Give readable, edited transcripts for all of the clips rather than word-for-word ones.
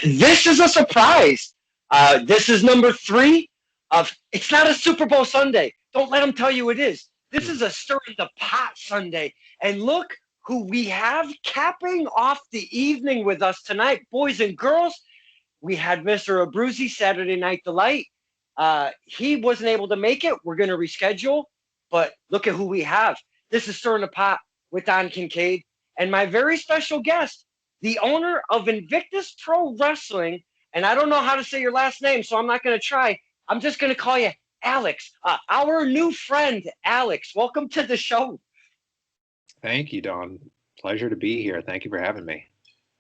This is a surprise. This is number three of. It's not a Super Bowl Sunday. Don't let them tell you it is. This is a stirring the pot Sunday. And look who we have capping off the evening with us tonight, boys and girls. We had Mr. Abruzzi, Saturday Night Delight. He wasn't able to make it. We're going to reschedule. But look at who we have. This is Stirring the Pot with Don Kincaid. And my very special guest, the owner of Invictus Pro Wrestling. And I don't know how to say your last name, so I'm not going to try. I'm just going to call you Alex. Our new friend, Alex. Welcome to the show. Thank you, Don. Pleasure to be here. Thank you for having me.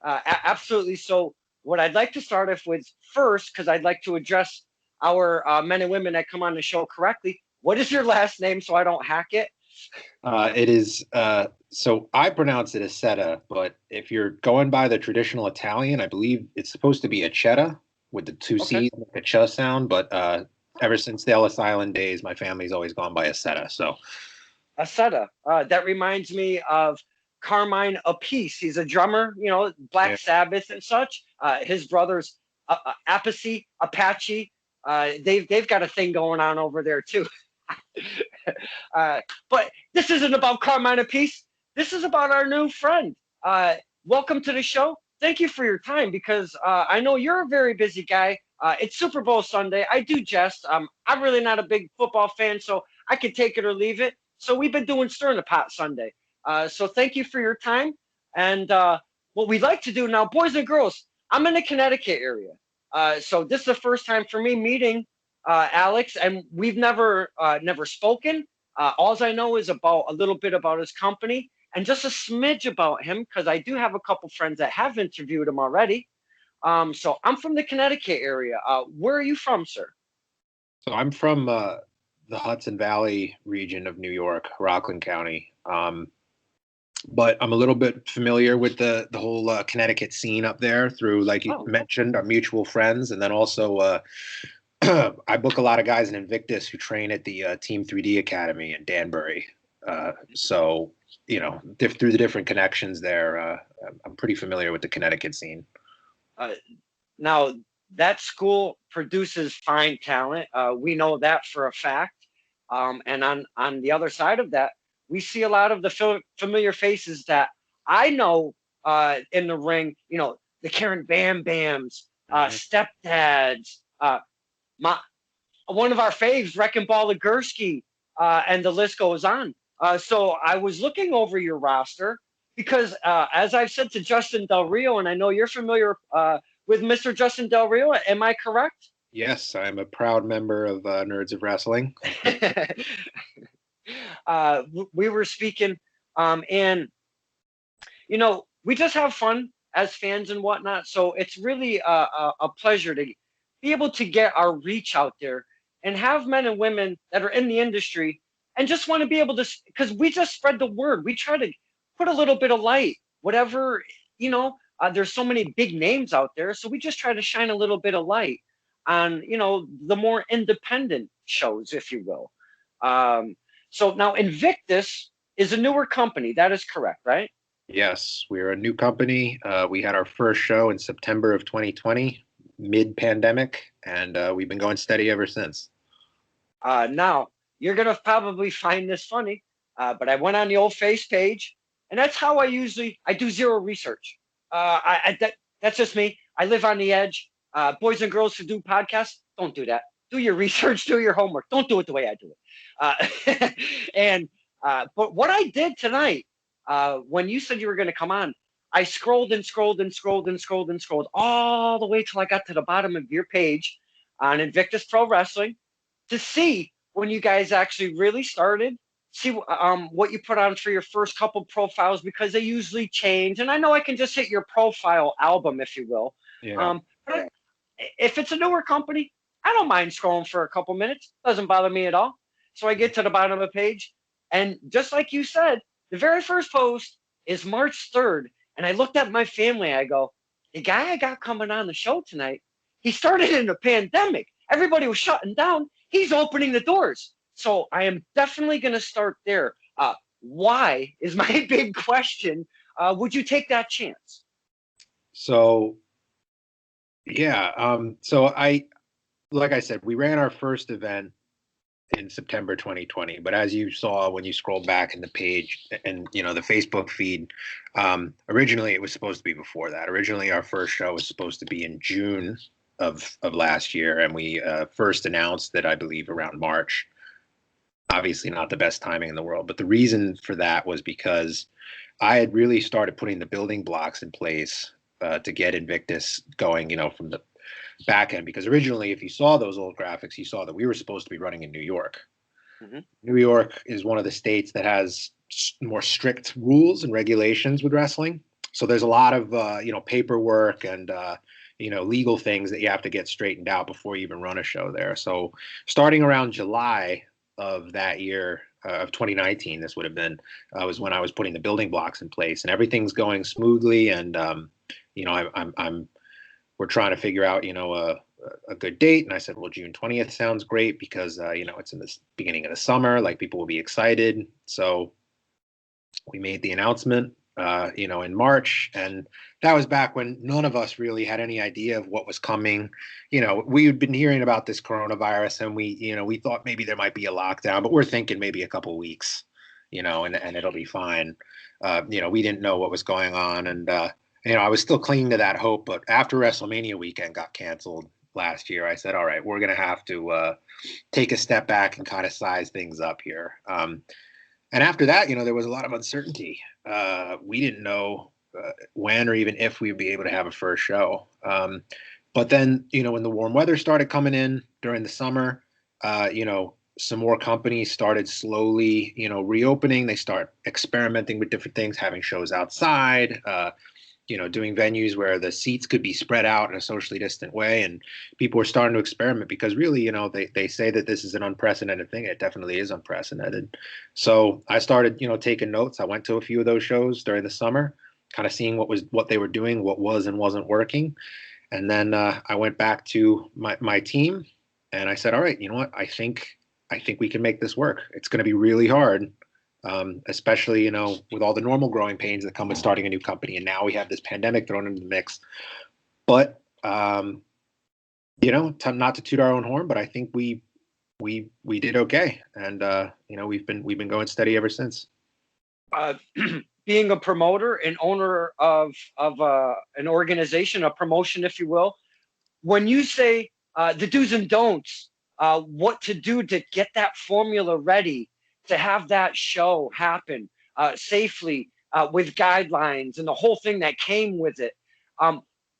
Absolutely. So what I'd like to start off with first, because I'd like to address our men and women that come on the show correctly. What is your last name so I don't hack it? It is, so I pronounce it Accetta, but if you're going by the traditional Italian, I believe it's supposed to be Accetta with the two C's, like a ch sound, but ever since the Ellis Island days, my family's always gone by Accetta. So Accetta. That reminds me of Carmine Appice. He's a drummer, Black Sabbath and such. His brothers, Apache. They've got a thing going on over there too. But this isn't about Carmine Appice. This is about our new friend. Welcome to the show. Thank you for your time because I know you're a very busy guy. It's Super Bowl Sunday. I do jest. I'm really not a big football fan, so I can take it or leave it. So we've been doing Stirring the Pot Sunday. So thank you for your time. And what we'd like to do now, boys and girls, I'm in the Connecticut area. So this is the first time for me meeting Alex, and we've never spoken. All I know is about a little bit about his company and just a smidge about him because I do have a couple friends that have interviewed him already. So I'm from the Connecticut area. Where are you from, sir? So I'm from the Hudson Valley region of New York, Rockland County. But I'm a little bit familiar with the whole Connecticut scene up there through, like you mentioned, our mutual friends. And then also I book a lot of guys in Invictus who train at the Team 3D Academy in Danbury. So, through the different connections there, I'm pretty familiar with the Connecticut scene. Now, that school produces fine talent. We know that for a fact. And on the other side of that, we see a lot of the familiar faces that I know in the ring, the Karen Bam Bams, stepdads, one of our faves, Wrecking Ball Legursky, and the list goes on. So I was looking over your roster because, as I've said to Justin Del Rio, and I know you're familiar with Mr. Justin Del Rio, am I correct? Yes, I'm a proud member of Nerds of Wrestling. We were speaking, and we just have fun as fans and whatnot. So it's really a pleasure to be able to get our reach out there and have men and women that are in the industry and just want to be able to, because we just spread the word. We try to put a little bit of light, whatever, there's so many big names out there. So we just try to shine a little bit of light on, the more independent shows, if you will. So now Invictus is a newer company. That is correct, right? Yes, we're a new company. We had our first show in September of 2020, mid-pandemic, and we've been going steady ever since. Now, you're going to probably find this funny, but I went on the old face page, and that's how I do zero research. That's just me. I live on the edge. Boys and girls who do podcasts, don't do that. Do your research, do your homework. Don't do it the way I do it. But what I did tonight, when you said you were going to come on, I scrolled and scrolled and scrolled and scrolled and scrolled all the way till I got to the bottom of your page on Invictus Pro Wrestling to see when you guys actually really started, see what you put on for your first couple profiles because they usually change. And I know I can just hit your profile album, if you will. Yeah. But if it's a newer company, I don't mind scrolling for a couple minutes. Doesn't bother me at all. So I get to the bottom of the page. And just like you said, the very first post is March 3rd. And I looked at my family. I go, the guy I got coming on the show tonight, he started in a pandemic. Everybody was shutting down. He's opening the doors. So I am definitely going to start there. Why is my big question. Would you take that chance? So Yeah. So like I said, we ran our first event in September 2020. But as you saw when you scrolled back in the page and the Facebook feed, originally it was supposed to be before that. Originally, our first show was supposed to be in June of last year, and we first announced that I believe around March. Obviously, not the best timing in the world, but the reason for that was because I had really started putting the building blocks in place to get Invictus going, from the back end. Because originally, if you saw those old graphics, you saw that we were supposed to be running in New York. Hmm. New York is one of the states that has more strict rules and regulations with wrestling. So there's a lot of paperwork and legal things that you have to get straightened out before you even run a show there. So starting around July of that year of 2019, this would have been was when I was putting the building blocks in place, and everything's going smoothly. And I'm we're trying to figure out a good date. And I said, well, June 20th sounds great because it's in the beginning of the summer, like people will be excited. So we made the announcement in March, and that was back when none of us really had any idea of what was coming. We had been hearing about this coronavirus, and we thought maybe there might be a lockdown, but we're thinking maybe a couple of weeks, and it'll be fine. We didn't know what was going on, and I was still clinging to that hope. But after WrestleMania weekend got canceled last year, I said, all right, we're going to have to take a step back and kind of size things up here. And after that, there was a lot of uncertainty. We didn't know when or even if we'd be able to have a first show. But then, when the warm weather started coming in during the summer, some more companies started slowly, reopening. They start experimenting with different things, having shows outside, doing venues where the seats could be spread out in a socially distant way. And people were starting to experiment because really, they say that this is an unprecedented thing. It definitely is unprecedented. So I started, taking notes. I went to a few of those shows during the summer, kind of seeing what they were doing, what was and wasn't working. And then I went back to my team and I said, all right, you know what? I think we can make this work. It's going to be really hard, especially with all the normal growing pains that come with starting a new company, and now we have this pandemic thrown into the mix. But not to toot our own horn, but I think we did okay, and we've been going steady ever since. Being a promoter and owner of an organization, a promotion, if you will, when you say the do's and don'ts, what to do to get that formula ready to have that show happen safely with guidelines and the whole thing that came with it.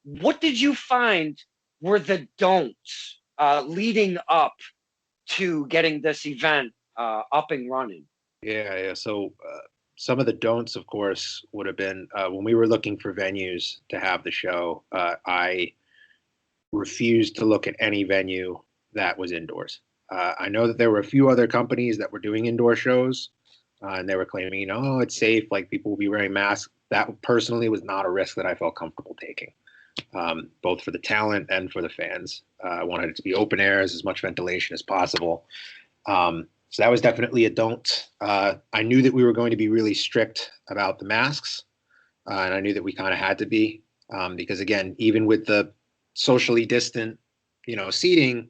What did you find were the don'ts leading up to getting this event up and running? Yeah. So some of the don'ts, of course, would have been when we were looking for venues to have the show. I refused to look at any venue that was indoors. I know that there were a few other companies that were doing indoor shows, and they were claiming, oh, it's safe, like people will be wearing masks. That personally was not a risk that I felt comfortable taking, both for the talent and for the fans. I wanted it to be open air, as much ventilation as possible. So that was definitely a don't. I knew that we were going to be really strict about the masks, and I knew that we kind of had to be, because again, even with the socially distant, seating,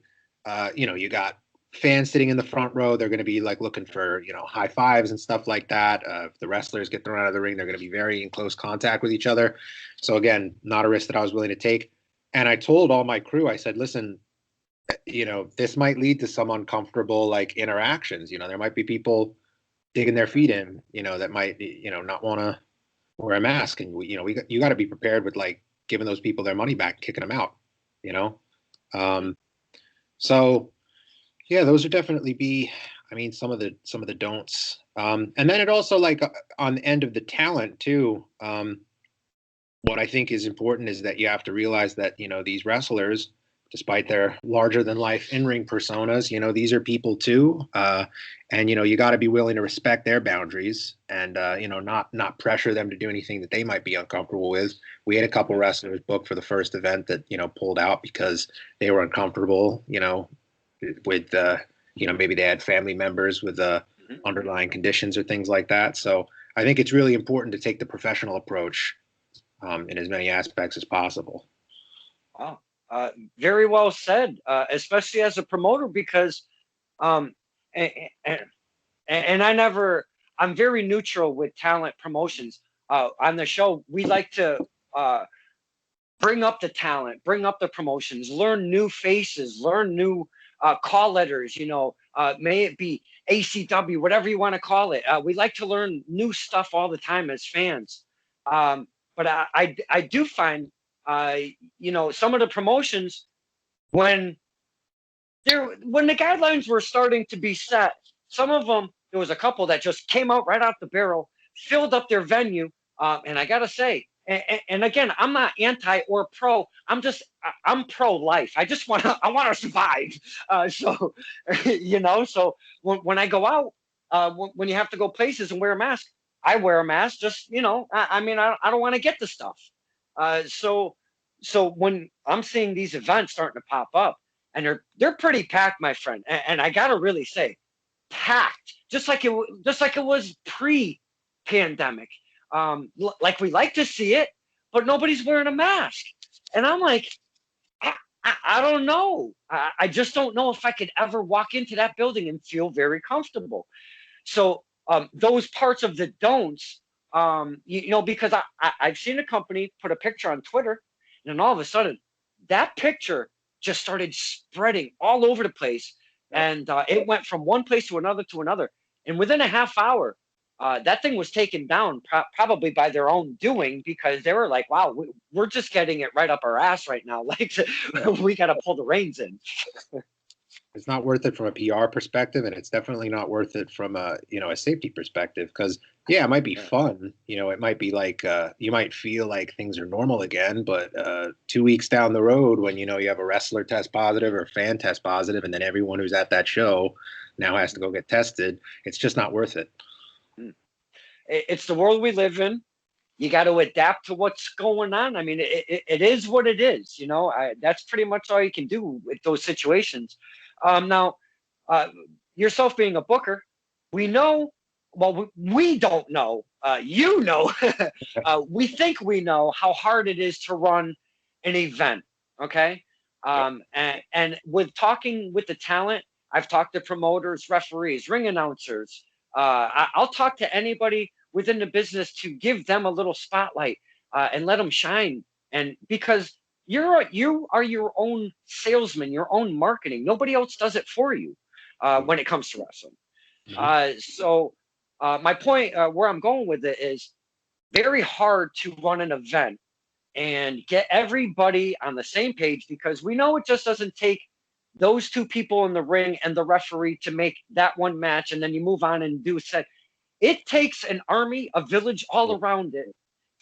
you got fans sitting in the front row. They're going to be like looking for, high fives and stuff like that. If the wrestlers get thrown out of the ring, they're going to be very in close contact with each other. So again, not a risk that I was willing to take. And I told all my crew, I said, listen, this might lead to some uncomfortable like interactions. There might be people digging their feet in, that might, not want to wear a mask. And you got to be prepared with like giving those people their money back, kicking them out, so yeah, those would definitely be, some of the don'ts. And then it also like on the end of the talent too. What I think is important is that you have to realize that, these wrestlers, despite their larger than life in-ring personas, these are people too. And, you got to be willing to respect their boundaries and, not pressure them to do anything that they might be uncomfortable with. We had a couple wrestlers booked for the first event that, pulled out because they were uncomfortable, with, maybe they had family members with underlying conditions or things like that. So I think it's really important to take the professional approach in as many aspects as possible. Wow. Very well said, especially as a promoter, because um, and, and, and I'm very neutral with talent promotions. On the show, we like to uh, bring up the talent, bring up the promotions, learn new faces, learn new call letters, may it be ACW, whatever you want to call it. We like to learn new stuff all the time as fans. Um, but I do find, uh, some of the promotions, when when the guidelines were starting to be set, some of them, there was a couple that just came out right out the barrel, filled up their venue, and I gotta say, and again, I'm not anti or pro. I'm pro life. I want to survive. So, so when I go out, when you have to go places and wear a mask, I wear a mask. Just I mean, I don't want to get the stuff. So when I'm seeing these events starting to pop up, and they're pretty packed, my friend. And I gotta really say, packed, just like it was pre-pandemic. Like we like to see it, but nobody's wearing a mask, and I'm like, I don't know. I just don't know if I could ever walk into that building and feel very comfortable. So those parts of the don'ts, because I've seen a company put a picture on Twitter, and then all of a sudden, that picture just started spreading all over the place, and it went from one place to another, and within a half hour, that thing was taken down, probably by their own doing, because they were like, "Wow, we're just getting it right up our ass right now. Like, we got to pull the reins in." It's not worth it from a PR perspective, and it's definitely not worth it from a safety perspective. Because yeah, it might be fun. It might be like you might feel like things are normal again, but 2 weeks down the road, when you have a wrestler test positive or a fan test positive, and then everyone who's at that show now has to go get tested, it's just not worth it. It's the world we live in. You got to adapt to what's going on. I mean, it is what it is. That's pretty much all you can do with those situations. Now, yourself being a booker, we know, well, we don't know, we think we know how hard it is to run an event. Okay. And with talking with the talent, I've talked to promoters, referees, ring announcers. I'll talk to anybody within the business to give them a little spotlight, and let them shine. And because you are your own salesman, your own marketing. Nobody else does it for you when it comes to wrestling. So my point, where I'm going with it, is very hard to run an event and get everybody on the same page, because we know it just doesn't take those two people in the ring and the referee to make that one match, and then you move on and do a set. It takes an army, a village all around it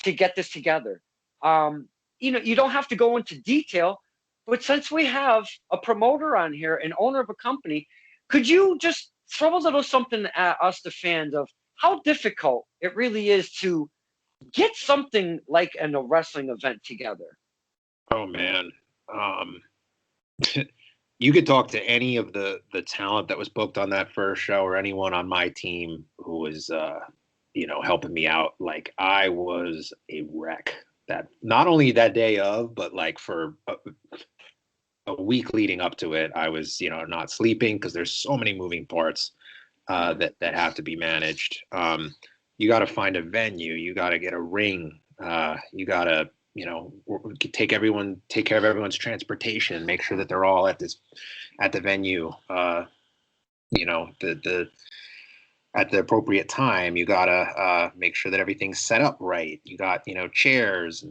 to get this together. You don't have to go into detail, but since we have a promoter on here, an owner of a company, could you just throw a little something at us, the fans, of how difficult it really is to get something like a wrestling event together? Oh man. You could talk to any of the talent that was booked on that first show, or anyone on my team who was helping me out. Like, I was a wreck, that not only that day of, but like for a week leading up to it. I was not sleeping, because there's so many moving parts that have to be managed. You got to find a venue, you got to get a ring, you got to take care of everyone's transportation, make sure that they're all at the venue, the at the appropriate time. You gotta make sure that everything's set up right. You got chairs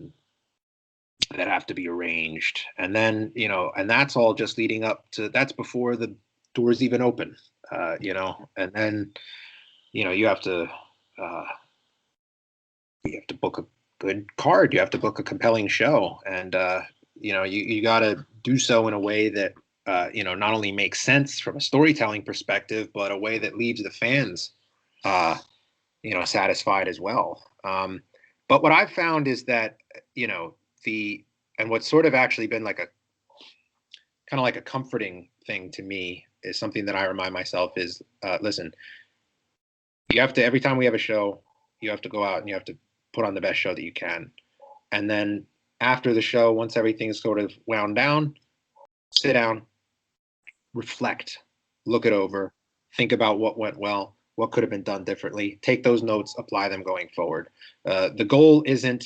that have to be arranged, and then and that's all just leading up to, that's before the doors even open. And then you have to book a good card. You have to book a compelling show, and you got to do so in a way that not only makes sense from a storytelling perspective, but a way that leaves the fans satisfied as well. But what I've found is that and what's sort of actually been like a kind of like a comforting thing to me, is something that I remind myself is, listen, you have to, every time we have a show, you have to go out and you have to put on the best show that you can. And then after the show, once everything's sort of wound down, sit down, reflect, look it over, think about what went well, what could have been done differently, take those notes, apply them going forward. The goal isn't,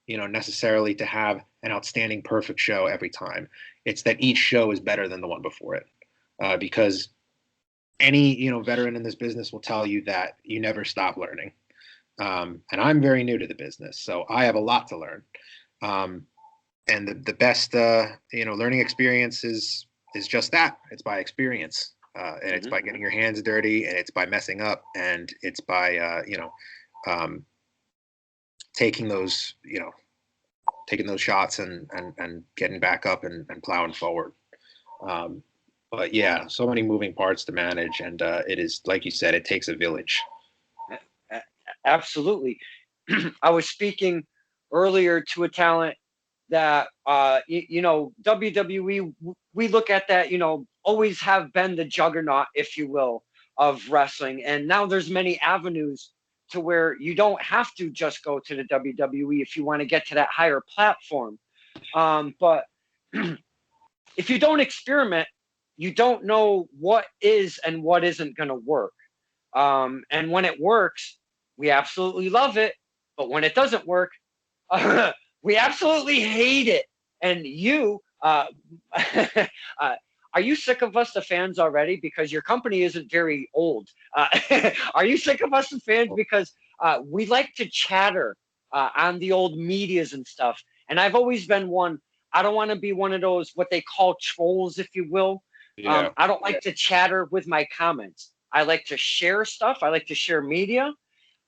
necessarily to have an outstanding, perfect show every time. It's that each show is better than the one before it, because any veteran in this business will tell you that you never stop learning. And I'm very new to the business, so I have a lot to learn. And the best learning experience is just that. It's by experience, and it's by getting your hands dirty, and it's by messing up, and it's by taking those shots and getting back up and plowing forward. But yeah, so many moving parts to manage, and it is, like you said, it takes a village. Absolutely. I was speaking earlier to a talent that WWE, we look at that, always have been the juggernaut, if you will, of wrestling, and now there's many avenues to where you don't have to just go to the WWE if you want to get to that higher platform. But if you don't experiment, you don't know what is and what isn't going to work. And when it works, we absolutely love it. But when it doesn't work, we absolutely hate it. And you, are you sick of us, the fans, already? Because your company isn't very old. Are you sick of us, the fans? Because we like to chatter on the old medias and stuff. And I've always been one. I don't want to be one of those, what they call trolls, if you will. Yeah. I don't like to chatter with my comments. I like to share stuff. I like to share media.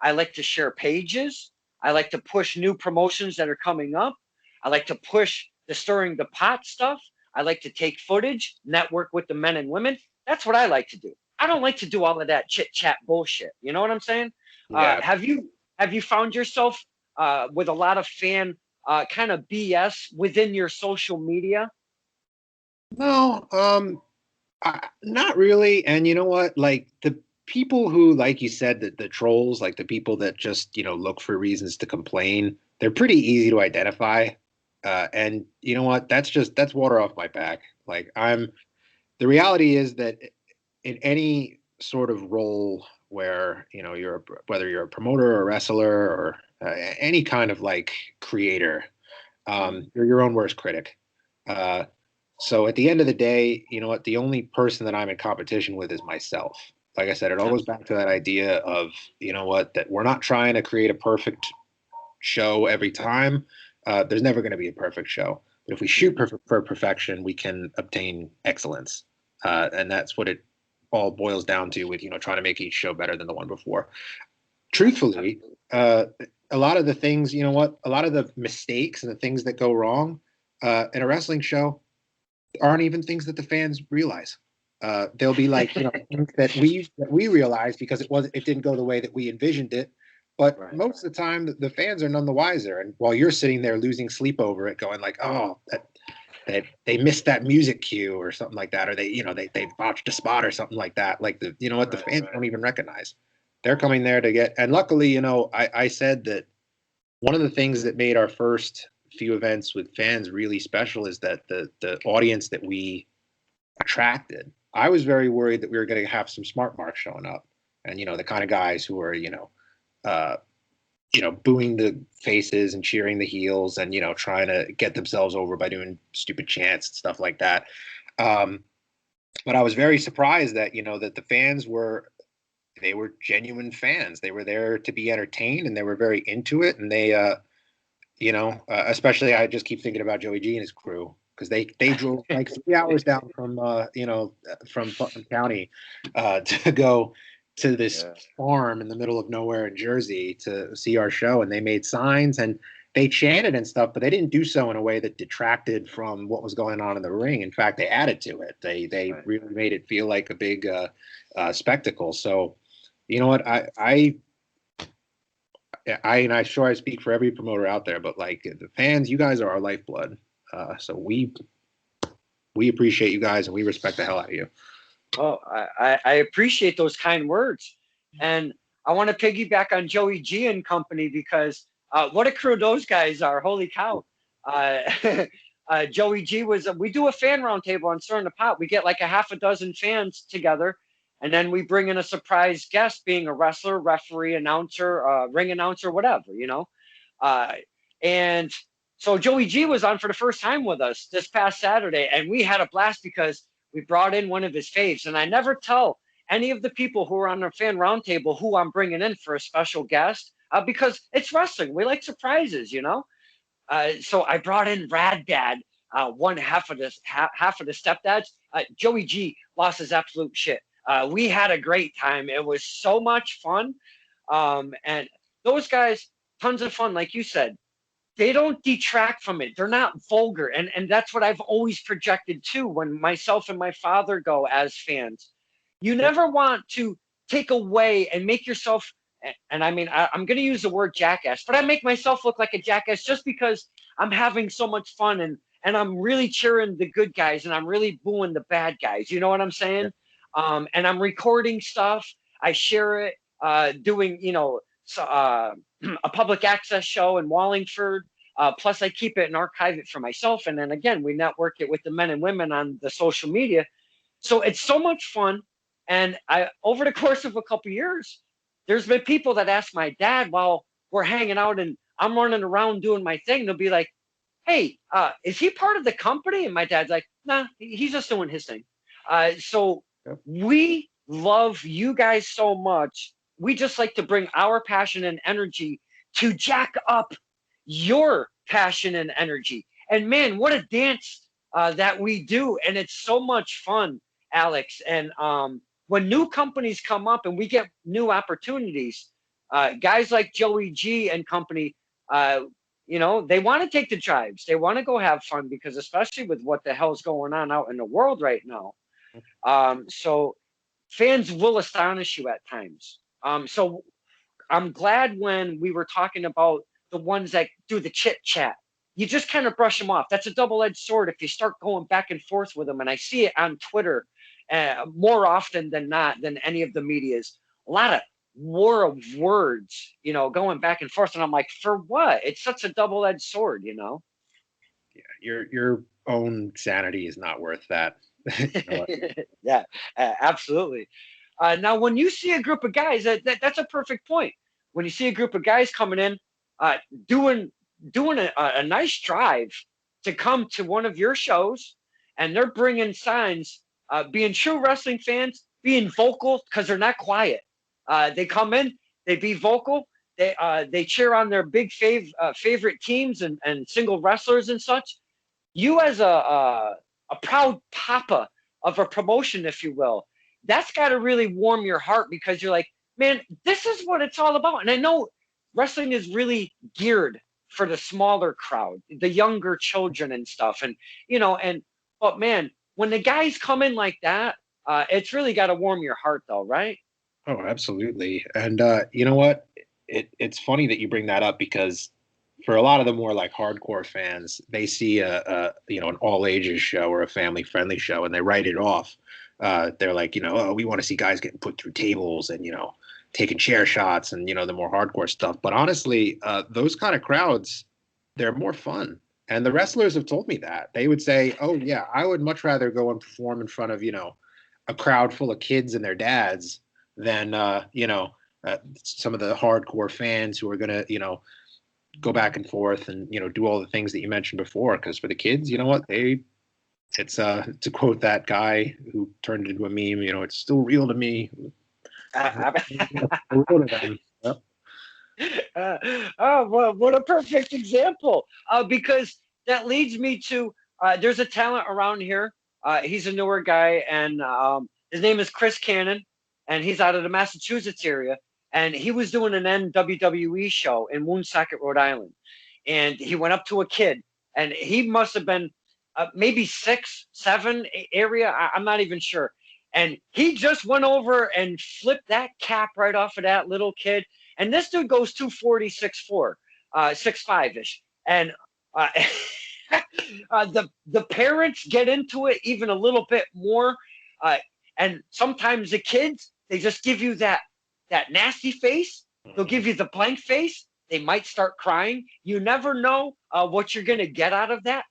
I like to share pages. I like to push new promotions that are coming up. I like to push the stirring the pot stuff. I like to take footage, network with the men and women. That's what I like to do. I don't like to do all of that chit chat bullshit. You know what I'm saying? Yeah. Have you found yourself with a lot of fan kind of BS within your social media? No, not really. And you know what? Like the people who, like you said, the trolls, like the people that just look for reasons to complain, they're pretty easy to identify. And you know what? That's water off my back. Like the reality is that in any sort of role where whether you're a promoter or a wrestler or any kind of like creator, you're your own worst critic. So at the end of the day, you know what? The only person that I'm in competition with is myself. Like I said, it all goes back to that idea of, that we're not trying to create a perfect show every time. There's never going to be a perfect show. But if we shoot for perfection, we can obtain excellence. And that's what it all boils down to with, trying to make each show better than the one before. Truthfully, a lot of the things, a lot of the mistakes and the things that go wrong in a wrestling show aren't even things that the fans realize. They'll be like, things that we realize because it didn't go the way that we envisioned it. But most of the time, the fans are none the wiser. And while you're sitting there losing sleep over it, going like, oh, that they missed that music cue or something like that, or they botched a spot or something like that. Like the fans don't even recognize. They're coming there to get. And luckily, I said that one of the things that made our first few events with fans really special is that the audience that we attracted. I was very worried that we were going to have some smart marks showing up, and the kind of guys who are booing the faces and cheering the heels and trying to get themselves over by doing stupid chants and stuff like that. But I was very surprised that that the fans were genuine fans. They were there to be entertained, and they were very into it, and they especially I just keep thinking about Joey G and his crew because they drove like 3 hours down from from Putnam County to go to this farm in the middle of nowhere in Jersey to see our show, and they made signs and they chanted and stuff, but they didn't do so in a way that detracted from what was going on in the ring. In fact, they added to it. They really made it feel like a big spectacle. So, you know what, and I'm sure I speak for every promoter out there, but like the fans, you guys are our lifeblood. So we appreciate you guys and we respect the hell out of you. Oh, I appreciate those kind words. And I want to piggyback on Joey G and company because What a crew those guys are. Holy cow. Uh, Joey G we do a fan roundtable on Stir in the Pot. We get like a half a dozen fans together, and then we bring in a surprise guest, being a wrestler, referee, announcer, ring announcer, whatever, you know. Uh, and so Joey G was on for the first time with us this past Saturday, and we had a blast because we brought in one of his faves. And I never tell any of the people who are on our fan roundtable who I'm bringing in for a special guest because it's wrestling. We like surprises, you know. So I brought in Rad Dad, one half of the stepdads. Joey G lost his absolute shit. We had a great time. It was so much fun, and those guys, tons of fun, like you said. They don't detract from it. They're not vulgar, and that's what I've always projected too. When myself and my father go as fans, you never want to take away and make yourself. And I mean, I'm going to use the word jackass, but I make myself look like a jackass just because I'm having so much fun and I'm really cheering the good guys and I'm really booing the bad guys. You know what I'm saying? And I'm recording stuff. I share it, doing, you know, a public access show in Wallingford. Plus, I keep it and archive it for myself. And then again, we network it with the men and women on the social media. So it's so much fun. And over the course of a couple of years, there's been people that ask my dad while we're hanging out and I'm running around doing my thing. They'll be like, hey, is he part of the company? And my dad's like, nah, he's just doing his thing. So we love you guys so much. We just like to bring our passion and energy to jack up your passion and energy. And man, what a dance that we do. And it's so much fun, Alex. And when new companies come up and we get new opportunities, guys like Joey G and company, you know, they want to take the drives. They want to go have fun because especially with what the hell's going on out in the world right now. So fans will astonish you at times. So I'm glad when we were talking about the ones that do the chit chat, you just kind of brush them off. That's a double-edged sword if you start going back and forth with them. And I see it on Twitter more often than not than any of the medias. A lot of war of words, you know, going back and forth. And I'm like, for what? It's such a double-edged sword, you know? Yeah, your own sanity is not worth that. Yeah, absolutely. Now, when you see a group of guys, that's a perfect point. When you see a group of guys coming in, doing a nice drive to come to one of your shows, and they're bringing signs, being true wrestling fans, being vocal because they're not quiet. They come in, they be vocal, they cheer on their big favorite teams and single wrestlers and such. You as a proud papa of a promotion, if you will, that's got to really warm your heart because you're like, man, this is what it's all about. And I know wrestling is really geared for the smaller crowd, the younger children and stuff. And, you know, but man, when the guys come in like that, it's really got to warm your heart though, right? Oh, absolutely. And you know what? It's funny that you bring that up because for a lot of the more like hardcore fans, they see a you know, an all ages show or a family friendly show and they write it off. They're like, you know, oh, we want to see guys getting put through tables and, you know, taking chair shots and, you know, the more hardcore stuff. But honestly, those kind of crowds, they're more fun. And the wrestlers have told me that. They would say, oh, yeah, I would much rather go and perform in front of, you know, a crowd full of kids and their dads than, you know, some of the hardcore fans who are going to, you know, go back and forth and, you know, do all the things that you mentioned before. Because for the kids, you know what, it's to quote that guy who turned it into a meme, you know, it's still real to me. Oh, well, what a perfect example. Because that leads me to there's a talent around here. He's a newer guy, and his name is Chris Cannon, and he's out of the Massachusetts area. And he was doing an NWWE show in Woonsocket, Rhode Island. And he went up to a kid, and he must have been maybe 6, 7 area. I'm not even sure. And he just went over and flipped that cap right off of that little kid. And this dude goes 240, 6'4", 6'5"-ish. And the parents get into it even a little bit more. And sometimes the kids, they just give you that nasty face. They'll give you the blank face. They might start crying. You never know what you're going to get out of that.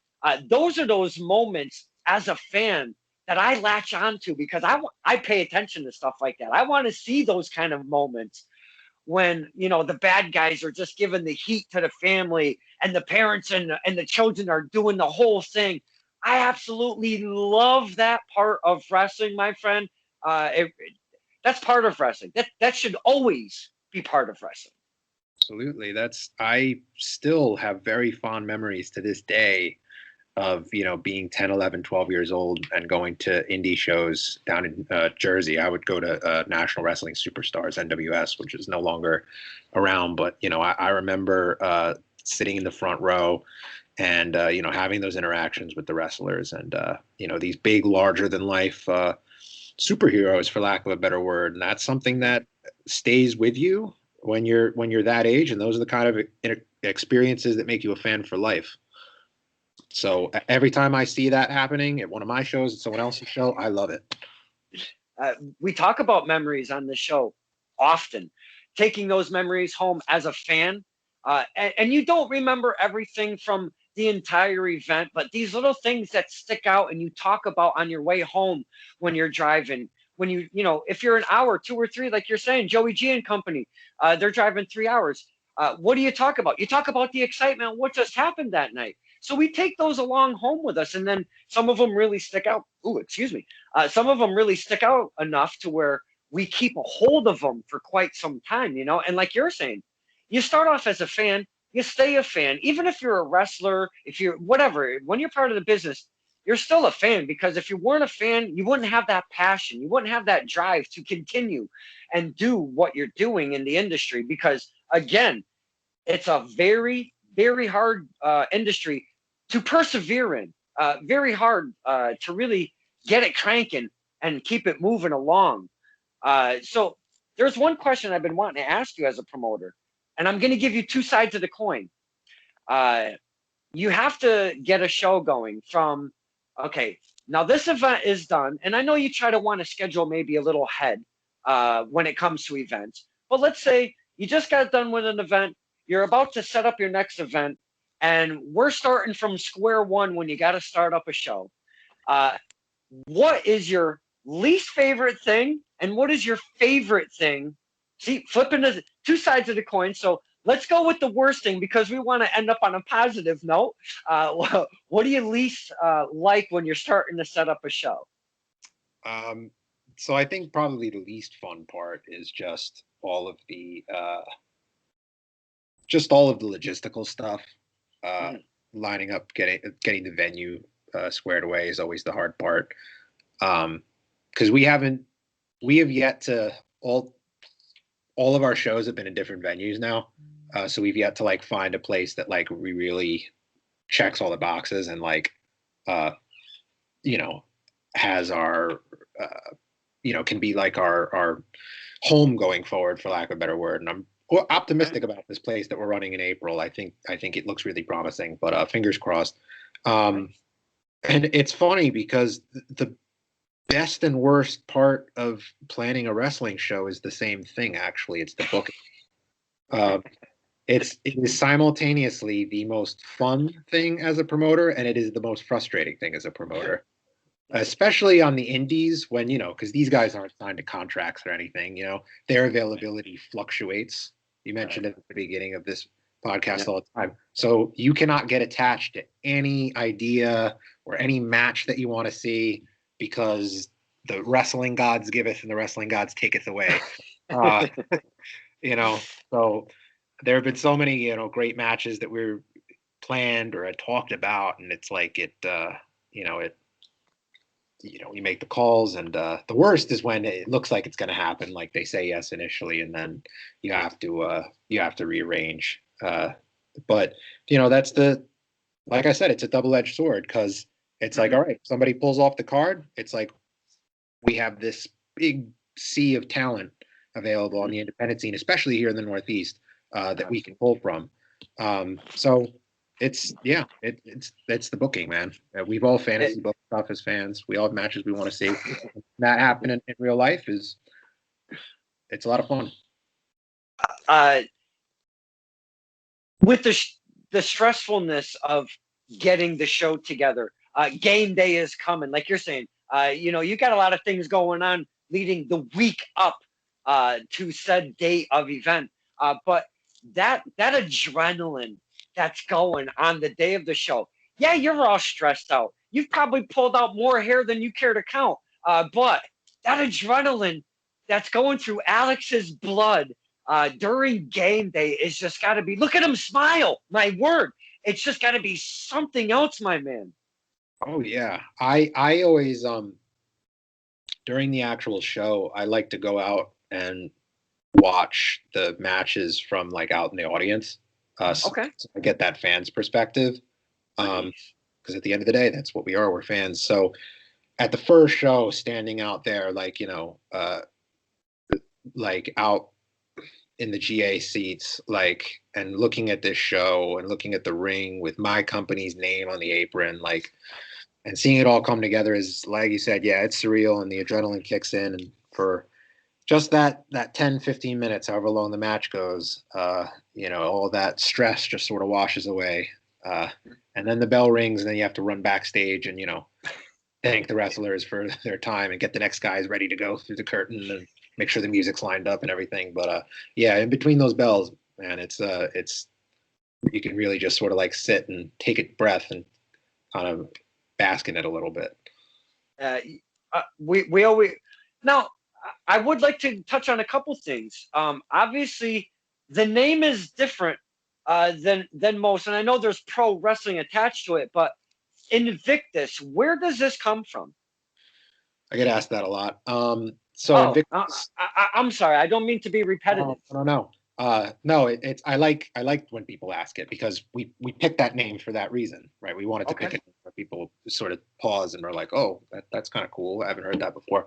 Those are those moments as a fan that I latch onto because I pay attention to stuff like that. I want to see those kind of moments when the bad guys are just giving the heat to the family and the parents and the children are doing the whole thing. I absolutely love that part of wrestling, my friend. That's part of wrestling. That should always be part of wrestling. Absolutely. I still have very fond memories to this day of, being 10, 11, 12 years old and going to indie shows down in Jersey. I would go to National Wrestling Superstars, NWS, which is no longer around. But, I remember sitting in the front row and, having those interactions with the wrestlers and, these big, larger than life superheroes, for lack of a better word. And that's something that stays with you when you're that age. And those are the kind of experiences that make you a fan for life. So every time I see that happening at one of my shows, at someone else's show, I love it. We talk about memories on the show often, taking those memories home as a fan. And you don't remember everything from the entire event, but these little things that stick out and you talk about on your way home when you're driving. When if you're an hour, 2 or 3, like you're saying, Joey G and company, they're driving 3 hours. What do you talk about? You talk about the excitement, what just happened that night. So we take those along home with us, and then some of them really stick out. Ooh, excuse me. Some of them really stick out enough to where we keep a hold of them for quite some time, And like you're saying, you start off as a fan, you stay a fan, even if you're a wrestler, if you're whatever. When you're part of the business, you're still a fan, because if you weren't a fan, you wouldn't have that passion, you wouldn't have that drive to continue and do what you're doing in the industry. Because again, it's a very, very hard industry to persevere in. Very hard to really get it cranking and keep it moving along. So there's one question I've been wanting to ask you as a promoter, and I'm going to give you two sides of the coin. You have to get a show going from, okay, now this event is done, and I know you try to want to schedule maybe a little ahead when it comes to events, but let's say you just got done with an event, you're about to set up your next event, and we're starting from square one when you got to start up a show. What is your least favorite thing, and what is your favorite thing? See, flipping the two sides of the coin. So let's go with the worst thing, because we want to end up on a positive note. What do you least like when you're starting to set up a show? So I think probably the least fun part is just all of the logistical stuff. Lining up, getting the venue squared away is always the hard part. Because we have yet to all of our shows have been in different venues now. So we've yet to like find a place that like we really checks all the boxes and like has our can be like our home going forward, for lack of a better word. And I'm optimistic about this place that we're running in April. I think it looks really promising, but fingers crossed. And it's funny because the best and worst part of planning a wrestling show is the same thing. Actually, it's the booking. It is simultaneously the most fun thing as a promoter, and it is the most frustrating thing as a promoter. Especially on the indies, when because these guys aren't signed to contracts or anything, their availability fluctuates. You mentioned at the beginning of this podcast all the time. So you cannot get attached to any idea or any match that you want to see, because the wrestling gods giveth and the wrestling gods taketh away. So there have been so many, great matches that we're planned or had talked about, and it's like you make the calls, and the worst is when it looks like it's going to happen, like they say yes initially, and then you have to rearrange. But that's like I said, it's a double-edged sword, because it's like, all right, somebody pulls off the card, it's like we have this big sea of talent available on the independent scene, especially here in the Northeast, that we can pull from. So it's the booking, man. We've all fantasy booked stuff as fans. We all have matches we want to see. That happen in real life it's a lot of fun. with the stressfulness of getting the show together. Game day is coming, like you're saying. You got a lot of things going on leading the week up to said date of event. But that adrenaline that's going on the day of the show, yeah, you're all stressed out. You've probably pulled out more hair than you care to count. But that adrenaline that's going through Alex's blood during game day is just got to be. Look at him smile. My word, it's just got to be something else, my man. Oh yeah. I always during the actual show, I like to go out and watch the matches from like out in the audience. So Okay. I get that fans perspective. Nice. Because at the end of the day, that's what we are. We're fans. So at the first show, standing out there, like out in the GA seats, like, and looking at this show and looking at the ring with my company's name on the apron, like, and seeing it all come together is, like you said, yeah, it's surreal, and the adrenaline kicks in, and for just that 10, 15 minutes, however long the match goes, all that stress just sort of washes away. And then the bell rings, and then you have to run backstage and, thank the wrestlers for their time and get the next guys ready to go through the curtain and make sure the music's lined up and everything. But yeah, in between those bells, man, it's you can really just sort of like sit and take a breath and kind of bask in it a little bit. We always now. I would like to touch on a couple things. Obviously, the name is different than most, and I know there's pro wrestling attached to it. But Invictus, where does this come from? I get asked that a lot. Invictus. I'm sorry, I don't mean to be repetitive. I don't know. No, it's I like when people ask it, because we picked that name for that reason, right? We wanted to pick it where people sort of pause and are like, oh, that's kind of cool. I haven't heard that before.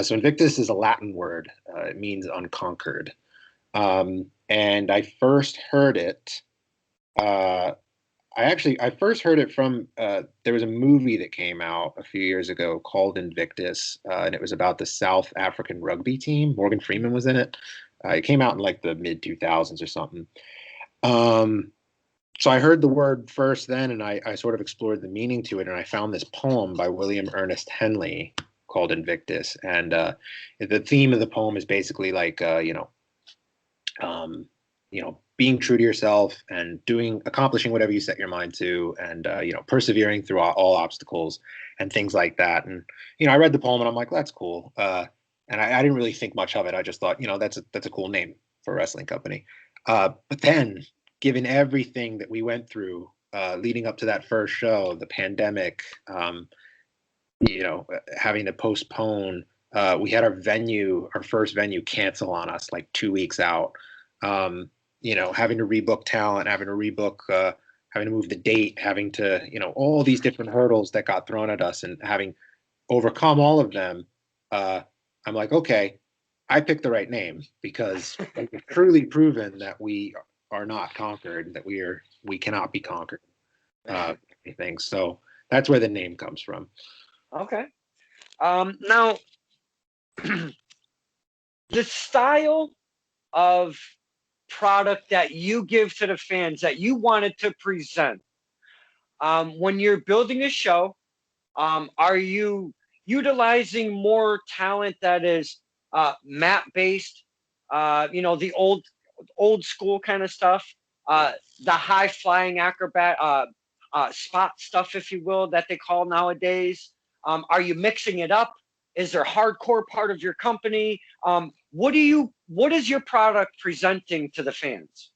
So Invictus is a Latin word. It means unconquered. And I first heard it. I first heard it from there was a movie that came out a few years ago called Invictus, and it was about the South African rugby team. Morgan Freeman was in it. It came out in like the mid 2000s or something. So I heard the word first then, and I sort of explored the meaning to it, and I found this poem by William Ernest Henley called Invictus. And the theme of the poem is basically like, being true to yourself and accomplishing whatever you set your mind to, and persevering through all obstacles and things like that. And I read the poem and I'm like, that's cool. And I didn't really think much of it. I just thought, that's a cool name for a wrestling company. But then, given everything that we went through leading up to that first show, the pandemic, having to postpone, we had our first venue cancel on us like 2 weeks out. Having to rebook talent, having to move the date, having to, all these different hurdles that got thrown at us, and having overcome all of them. I'm like, okay, I picked the right name, because we've truly proven that we are not conquered, that we cannot be conquered. Anything. So that's where the name comes from. Okay. Now, the style of product that you give to the fans that you wanted to present, when you're building a show, are you utilizing more talent that is mat based, the old school kind of stuff, the high flying acrobat spot stuff, if you will, that they call nowadays? Are you mixing it up? Is there hardcore part of your company? What is your product presenting to the fans?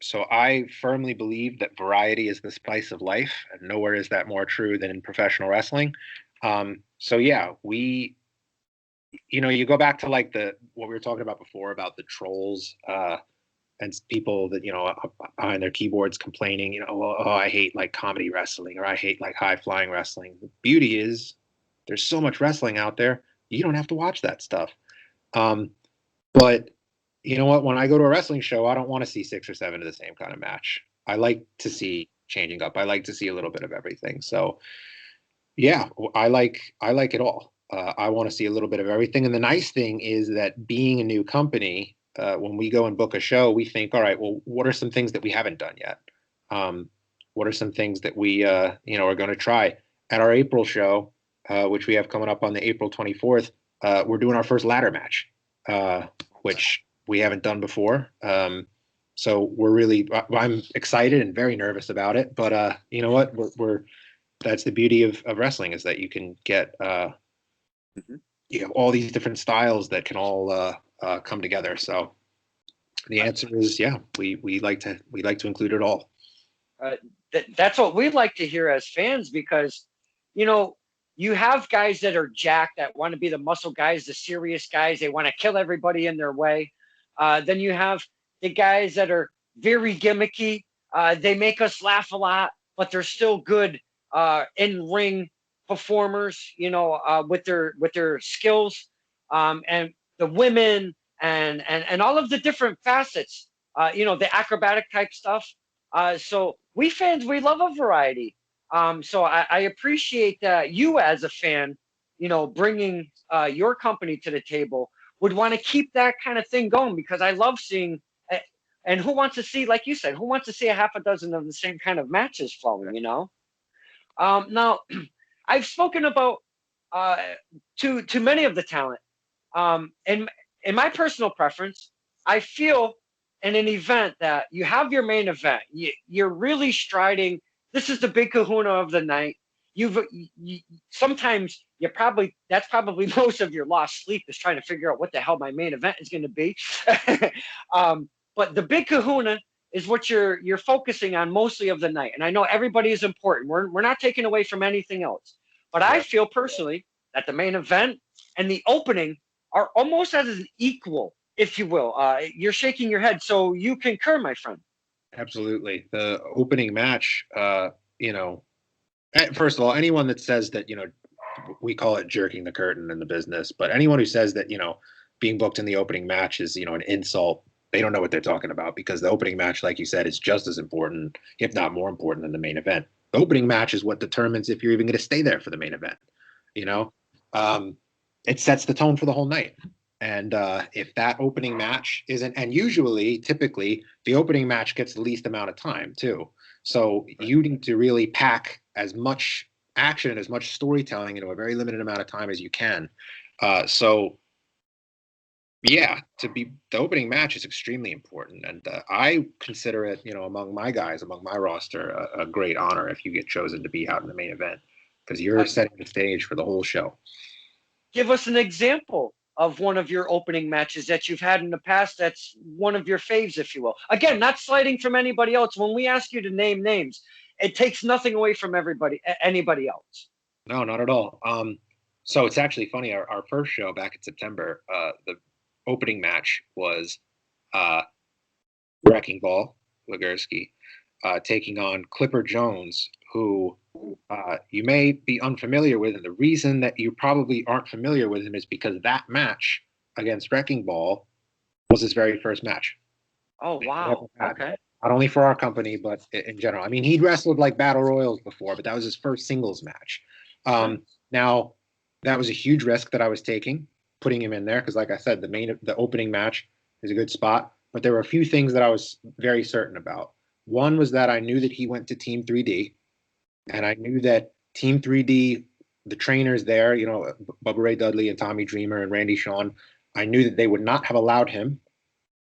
So I firmly believe that variety is the spice of life, and nowhere is that more true than in professional wrestling. So yeah, you go back to like what we were talking about before about the trolls, and people that, behind their keyboards complaining, oh, I hate like comedy wrestling, or I hate like high flying wrestling. The beauty is there's so much wrestling out there, you don't have to watch that stuff. But you know what? When I go to a wrestling show, I don't want to see 6 or 7 of the same kind of match. I like to see changing up. I like to see a little bit of everything. So yeah, I like it all. I want to see a little bit of everything. And the nice thing is that being a new company, when we go and book a show, we think, all right, well, what are some things that we haven't done yet? What are some things that we, are going to try at our April show, which we have coming up on the April 24th. We're doing our first ladder match, which we haven't done before. So I'm excited and very nervous about it. But you know what? That's the beauty of wrestling, is that you can get all these different styles that can all come together. So the answer is we like to include it all. That's what we like to hear as fans, because you have guys that are jacked, that want to be the muscle guys, the serious guys. They want to kill everybody in their way. Then you have the guys that are very gimmicky. They make us laugh a lot, but they're still good in-ring performers, with their skills, and the women and all of the different facets, the acrobatic type stuff. So we fans, we love a variety. So I appreciate that you, as a fan, bringing your company to the table, would want to keep that kind of thing going, because I love seeing, and who wants to see, like you said, who wants to see a half a dozen of the same kind of matches flowing, Now, I've spoken about to many of the talent. In my personal preference, I feel in an event that you have your main event, you're really striding. This is the big kahuna of the night. Sometimes that's probably most of your lost sleep, is trying to figure out what the hell my main event is going to be. But the big kahuna is what you're focusing on mostly of the night. And I know everybody is important. We're not taking away from anything else. But I feel personally that the main event and the opening are almost as an equal, if you will. You're shaking your head, so you concur, my friend. Absolutely. The opening match, first of all, anyone that says that, we call it jerking the curtain in the business, but anyone who says that, being booked in the opening match is, an insult, they don't know what they're talking about, because the opening match, like you said, is just as important, if not more important, than the main event. The opening match is what determines if you're even going to stay there for the main event. It sets the tone for the whole night. And if that opening match isn't, and typically, the opening match gets the least amount of time too. So you need to really pack as much action and as much storytelling into a very limited amount of time as you can. The opening match is extremely important, and I consider it, among my guys, among my roster, a great honor if you get chosen to be out in the main event, because you're setting the stage for the whole show. Give us an example of one of your opening matches that you've had in the past that's one of your faves, if you will. Again, not sliding from anybody else. When we ask you to name names, it takes nothing away from anybody else. No, not at all. So it's actually funny. Our first show back in September, the opening match was Wrecking Ball Legursky taking on Clipper Jones, who you may be unfamiliar with. And the reason that you probably aren't familiar with him is because that match against Wrecking Ball was his very first match. Oh, wow. Okay. Not only for our company, but in general. I mean, he'd wrestled like battle royals before, but that was his first singles match. Now, that was a huge risk that I was taking, putting him in there, because like I said, the opening match is a good spot. But there were a few things that I was very certain about. One was that I knew that he went to Team 3D, and I knew that Team 3D, the trainers there, Bubba Ray Dudley and Tommy Dreamer and Randy Shawn, I knew that they would not have allowed him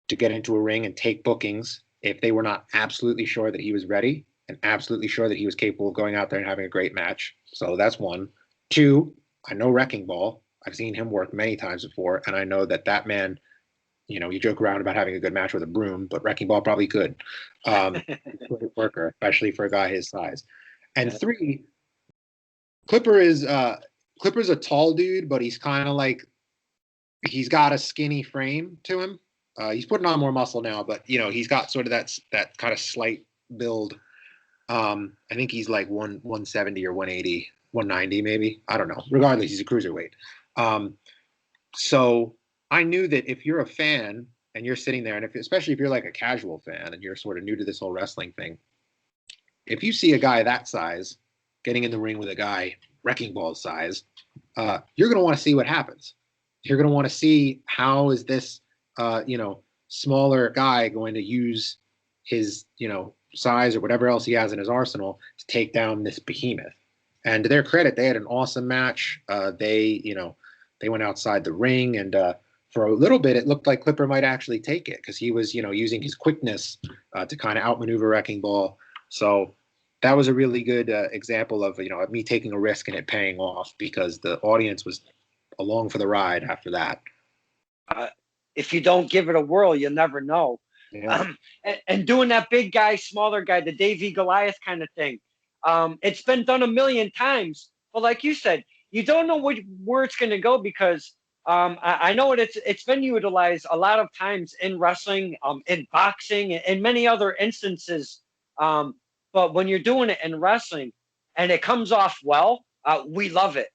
to get into a ring and take bookings if they were not absolutely sure that he was ready and absolutely sure that he was capable of going out there and having a great match. So that's one. Two, I know Wrecking Ball. I've seen him work many times before, and I know that man, you joke around about having a good match with a broom, but Wrecking Ball probably could. Good worker, especially for a guy his size. And three, Clipper's a tall dude, but he's kind of like, he's got a skinny frame to him. He's putting on more muscle now, but he's got sort of that kind of slight build. I think he's like 170 or 180, 190 maybe. I don't know. Regardless, he's a cruiserweight. So I knew that if you're a fan and you're sitting there, and especially if you're like a casual fan and you're sort of new to this whole wrestling thing, if you see a guy that size getting in the ring with a guy Wrecking Ball size, you're going to want to see what happens. You're going to want to see how is this, smaller guy going to use his, size or whatever else he has in his arsenal to take down this behemoth. And to their credit, they had an awesome match. They went outside the ring, and for a little bit, it looked like Clipper might actually take it because he was, using his quickness to kind of outmaneuver Wrecking Ball. So that was a really good example of, of me taking a risk and it paying off because the audience was along for the ride after that. If you don't give it a whirl, you'll never know. Yeah. And doing that big guy, smaller guy, the Davy Goliath kind of thing. It's been done a million times, but like you said, you don't know where it's going to go because I know it's been utilized a lot of times in wrestling, in boxing, and many other instances. But when you're doing it in wrestling and it comes off well, we love it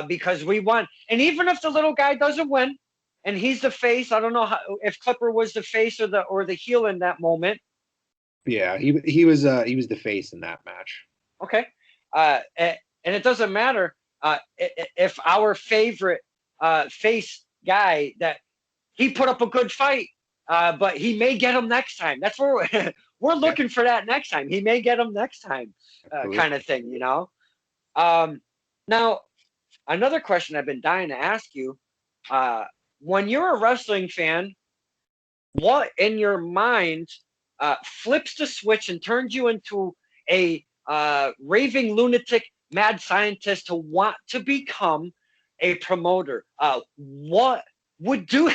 because we want. And even if the little guy doesn't win, and he's the face, I don't know if Clipper was the face or the heel in that moment. Yeah, he was the face in that match. Okay, and it doesn't matter if our favorite face guy that he put up a good fight, but he may get him next time. That's where we're looking for that next time. He may get him next time, kind of thing, Now, another question I've been dying to ask you: when you're a wrestling fan, what in your mind flips the switch and turns you into a raving lunatic mad scientist to want to become a promoter? What would do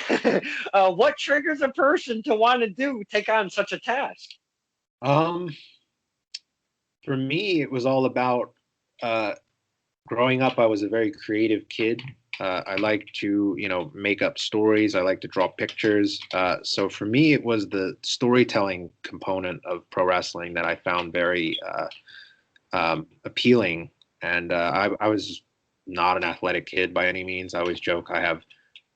what triggers a person to want to take on such a task? For me, it was all about growing up. I was a very creative kid. I like to, make up stories. I like to draw pictures. So for me, it was the storytelling component of pro wrestling that I found very appealing. And I was not an athletic kid by any means. I always joke I have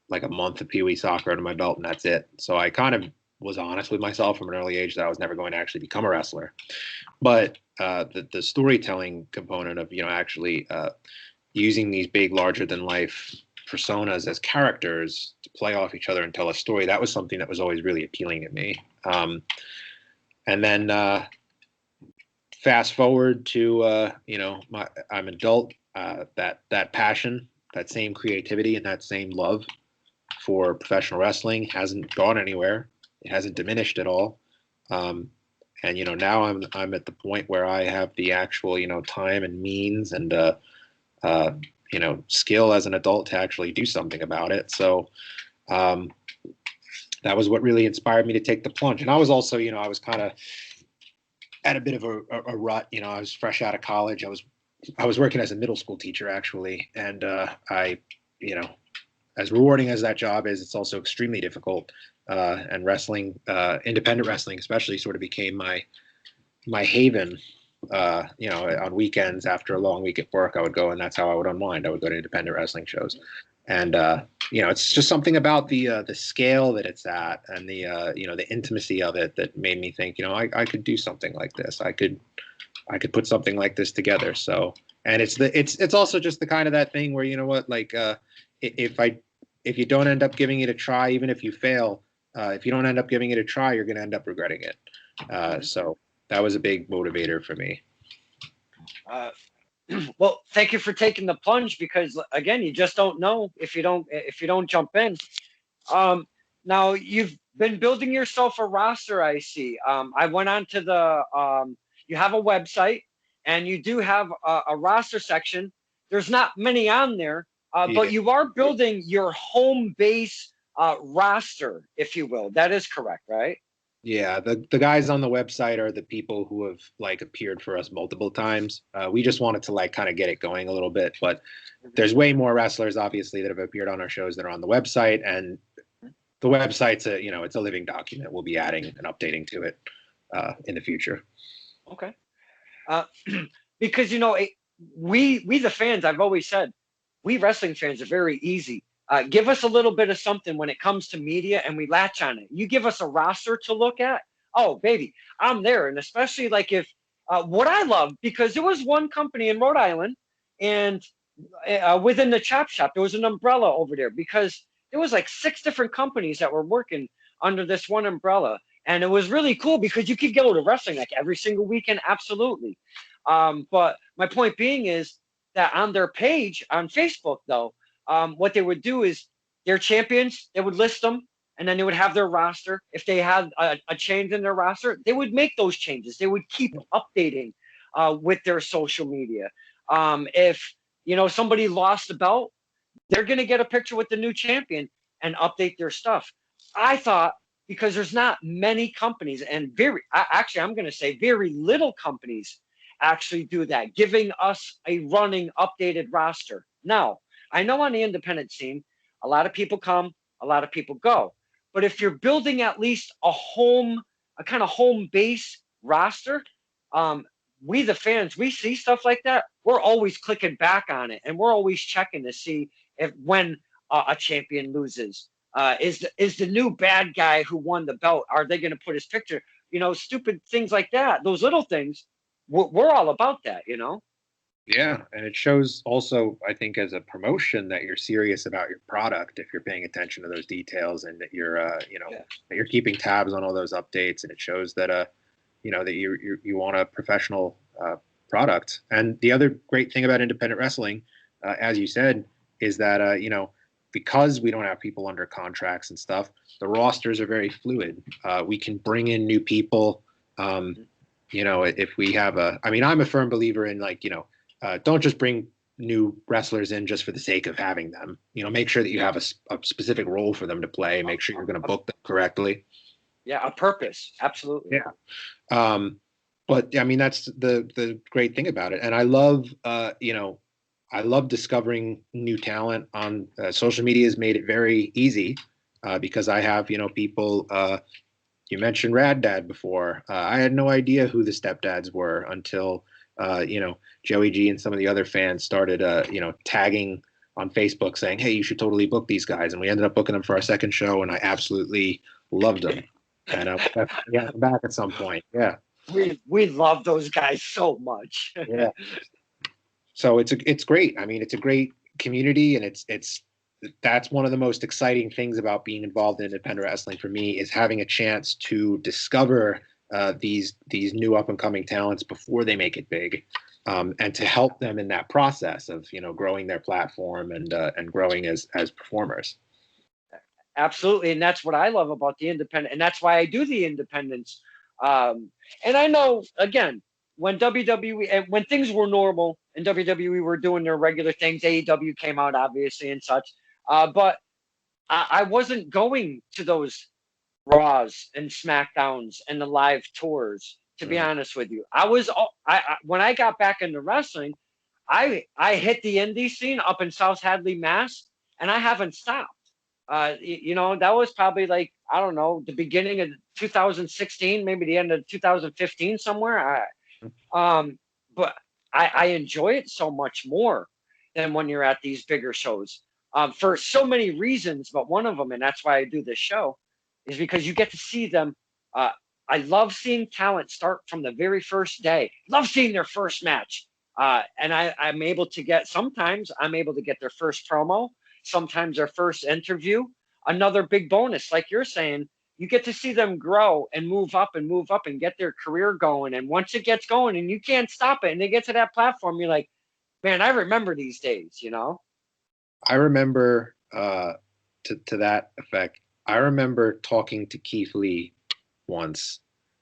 like a month of Pee Wee soccer under my belt, and that's it. So I kind of was honest with myself from an early age that I was never going to actually become a wrestler. But the storytelling component of, actually using these big, larger than life personas as characters to play off each other and tell a story, that was something that was always really appealing to me. And then fast forward to, I'm adult, that passion, that same creativity and that same love for professional wrestling hasn't gone anywhere. It hasn't diminished at all. And now I'm at the point where I have the actual time and means and skill as an adult to actually do something about it. So that was what really inspired me to take the plunge. And I was also I was kind of at a bit of a rut. I was fresh out of college. I was working as a middle school teacher actually, and I as rewarding as that job is, it's also extremely difficult. And wrestling, independent wrestling especially, sort of became my haven. On weekends after a long week at work, I would go, and that's how I would unwind. I would go to independent wrestling shows, and it's just something about the scale that it's at, and the intimacy of it that made me think, I could do something like this. I could put something like this together. So, and it's also just the kind of that thing where if you don't end up giving it a try, even if you fail, if you don't end up giving it a try, you're going to end up regretting it. So that was a big motivator for me. Well, thank you for taking the plunge because again, you just don't know if you don't jump in. Now you've been building yourself a roster. I see. I went on to you have a website and you do have a roster section. There's not many on there, but you are building your home base roster, if you will. That is correct, right? Yeah, the guys on the website are the people who have appeared for us multiple times. We just wanted to kind of get it going a little bit, but there's way more wrestlers obviously that have appeared on our shows that are on the website, and the website's it's a living document. We'll be adding and updating to it in the future. Okay. Because we the fans, I've always said, we wrestling fans are very easy. Give us a little bit of something when it comes to media and we latch on it. You give us a roster to look at. Oh, baby, I'm there. And especially if what I love, because there was one company in Rhode Island and within the chop shop, there was an umbrella over there because there was 6 different companies that were working under this one umbrella. And it was really cool because you could go to wrestling like every single weekend, absolutely. But my point being is that on their page on Facebook, though, what they would do is their champions, they would list them, and then they would have their roster. If they had a change in their roster, they would make those changes. They would keep updating with their social media. If somebody lost the belt, they're going to get a picture with the new champion and update their stuff. I thought, because there's not many companies, and actually I'm going to say very little companies actually do that, giving us a running updated roster. Now, I know on the independent scene, a lot of people come, a lot of people go. But if you're building at least a kind of home base roster, we the fans, we see stuff like that, we're always clicking back on it, and we're always checking to see if when a champion loses, is the new bad guy who won the belt, are they going to put his picture? Stupid things like that. Those little things, we're all about that. Yeah, and it shows also, I think, as a promotion that you're serious about your product if you're paying attention to those details, and that you're that you're keeping tabs on all those updates, and it shows that that you want a professional product. And the other great thing about independent wrestling, as you said, is that because we don't have people under contracts and stuff, the rosters are very fluid. We can bring in new people. If we have I'm a firm believer in don't just bring new wrestlers in just for the sake of having them. Make sure that you have a specific role for them to play. Make sure you're going to book them correctly. Yeah, a purpose. Absolutely. Yeah. But that's the great thing about it. And I love, I love discovering new talent on social media. Has made it very easy because I have, people, you mentioned Rad Dad before. I had no idea who the stepdads were until, Joey G and some of the other fans started, tagging on Facebook saying, hey, you should totally book these guys. And we ended up booking them for our second show, and I absolutely loved them. And I'm back at some point. Yeah. We love those guys so much. Yeah. So it's great. It's a great community, and that's one of the most exciting things about being involved in independent wrestling for me, is having a chance to discover these new up and coming talents before they make it big, and to help them in that process of growing their platform and growing as performers. Absolutely, and that's what I love about the independent, and that's why I do the independents. And I know, again, when WWE and when things were normal and WWE were doing their regular things, AEW came out obviously and such. But I wasn't going to those Raws and SmackDowns and the live tours. To be honest with you, when I got back into wrestling, I hit the indie scene up in South Hadley, Mass, and I haven't stopped. That was probably I don't know, the beginning of 2016, maybe the end of 2015 somewhere. But I enjoy it so much more than when you're at these bigger shows, for so many reasons. But one of them, and that's why I do this show, is because you get to see them. I love seeing talent start from the very first day. Love seeing their first match. And I'm able to get their first promo, sometimes their first interview. Another big bonus, like you're saying, you get to see them grow and move up and get their career going. And once it gets going and you can't stop it and they get to that platform, you're like, man, I remember these days, I remember, to that effect, I remember talking to Keith Lee once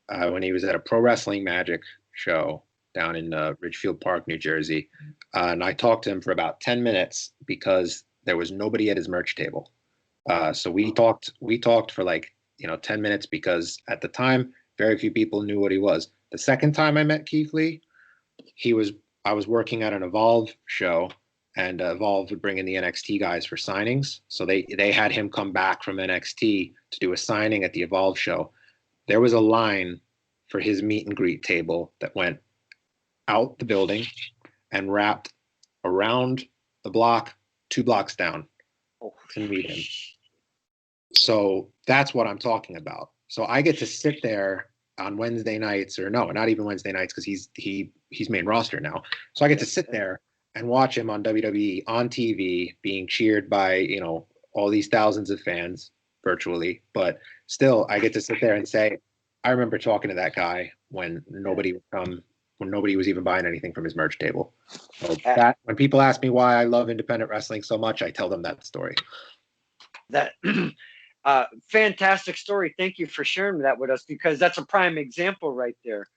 when he was at a Pro Wrestling Magic show down in Ridgefield Park, New Jersey. And I talked to him for about 10 minutes because there was nobody at his merch table. So we talked for 10 minutes because at the time, very few people knew what he was. The second time I met Keith Lee, I was working at an Evolve show, and Evolve would bring in the NXT guys for signings. So they had him come back from NXT to do a signing at the Evolve show. There was a line for his meet and greet table that went out the building and wrapped around the block, 2 blocks down to meet him. So that's what I'm talking about. So I get to sit there on Wednesday nights, or no, not even Wednesday nights, because he's main roster now. So I get to sit there and watch him on WWE on TV being cheered by all these thousands of fans. virtually, but still I get to sit there and say, I remember talking to that guy when nobody would come, when nobody was even buying anything from his merch table. So Uh, that when people ask me why I love independent wrestling so much, I tell them that story. that fantastic story. Thank you for sharing that with us because that's a prime example right there.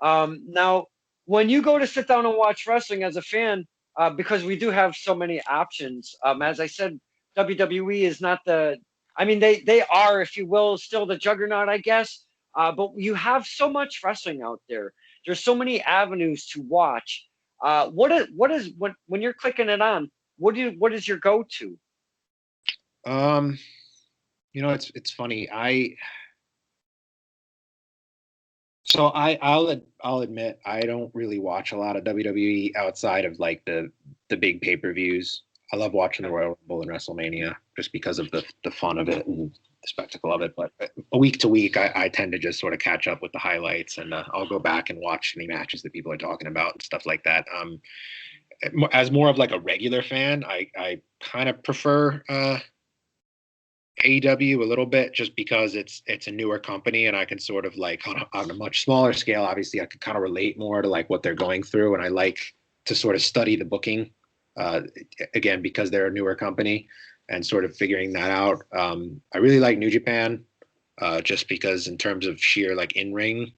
Now, when you go to sit down and watch wrestling as a fan, because we do have so many options, as I said, WWE is not the, I mean, they are, if you will, still the juggernaut, I guess. But you have so much wrestling out there. There's so many avenues to watch. What is when you're clicking it on? What is your go-to? Um, it's funny. I'll admit I don't really watch a lot of WWE outside of like the big pay-per-views. I love watching the Royal Rumble and WrestleMania just because of the fun of it and the spectacle of it. But a week to week, I tend to just sort of catch up with the highlights, and I'll go back and watch any matches that people are talking about and stuff like that. As more of like a regular fan, I kind of prefer AEW a little bit just because it's a newer company and I can sort of like on a much smaller scale, obviously I can kind of relate more to like what they're going through, and I like to sort of study the booking uh, again because they're a newer company and sort of figuring that out. I really like New Japan just because in terms of sheer like in ring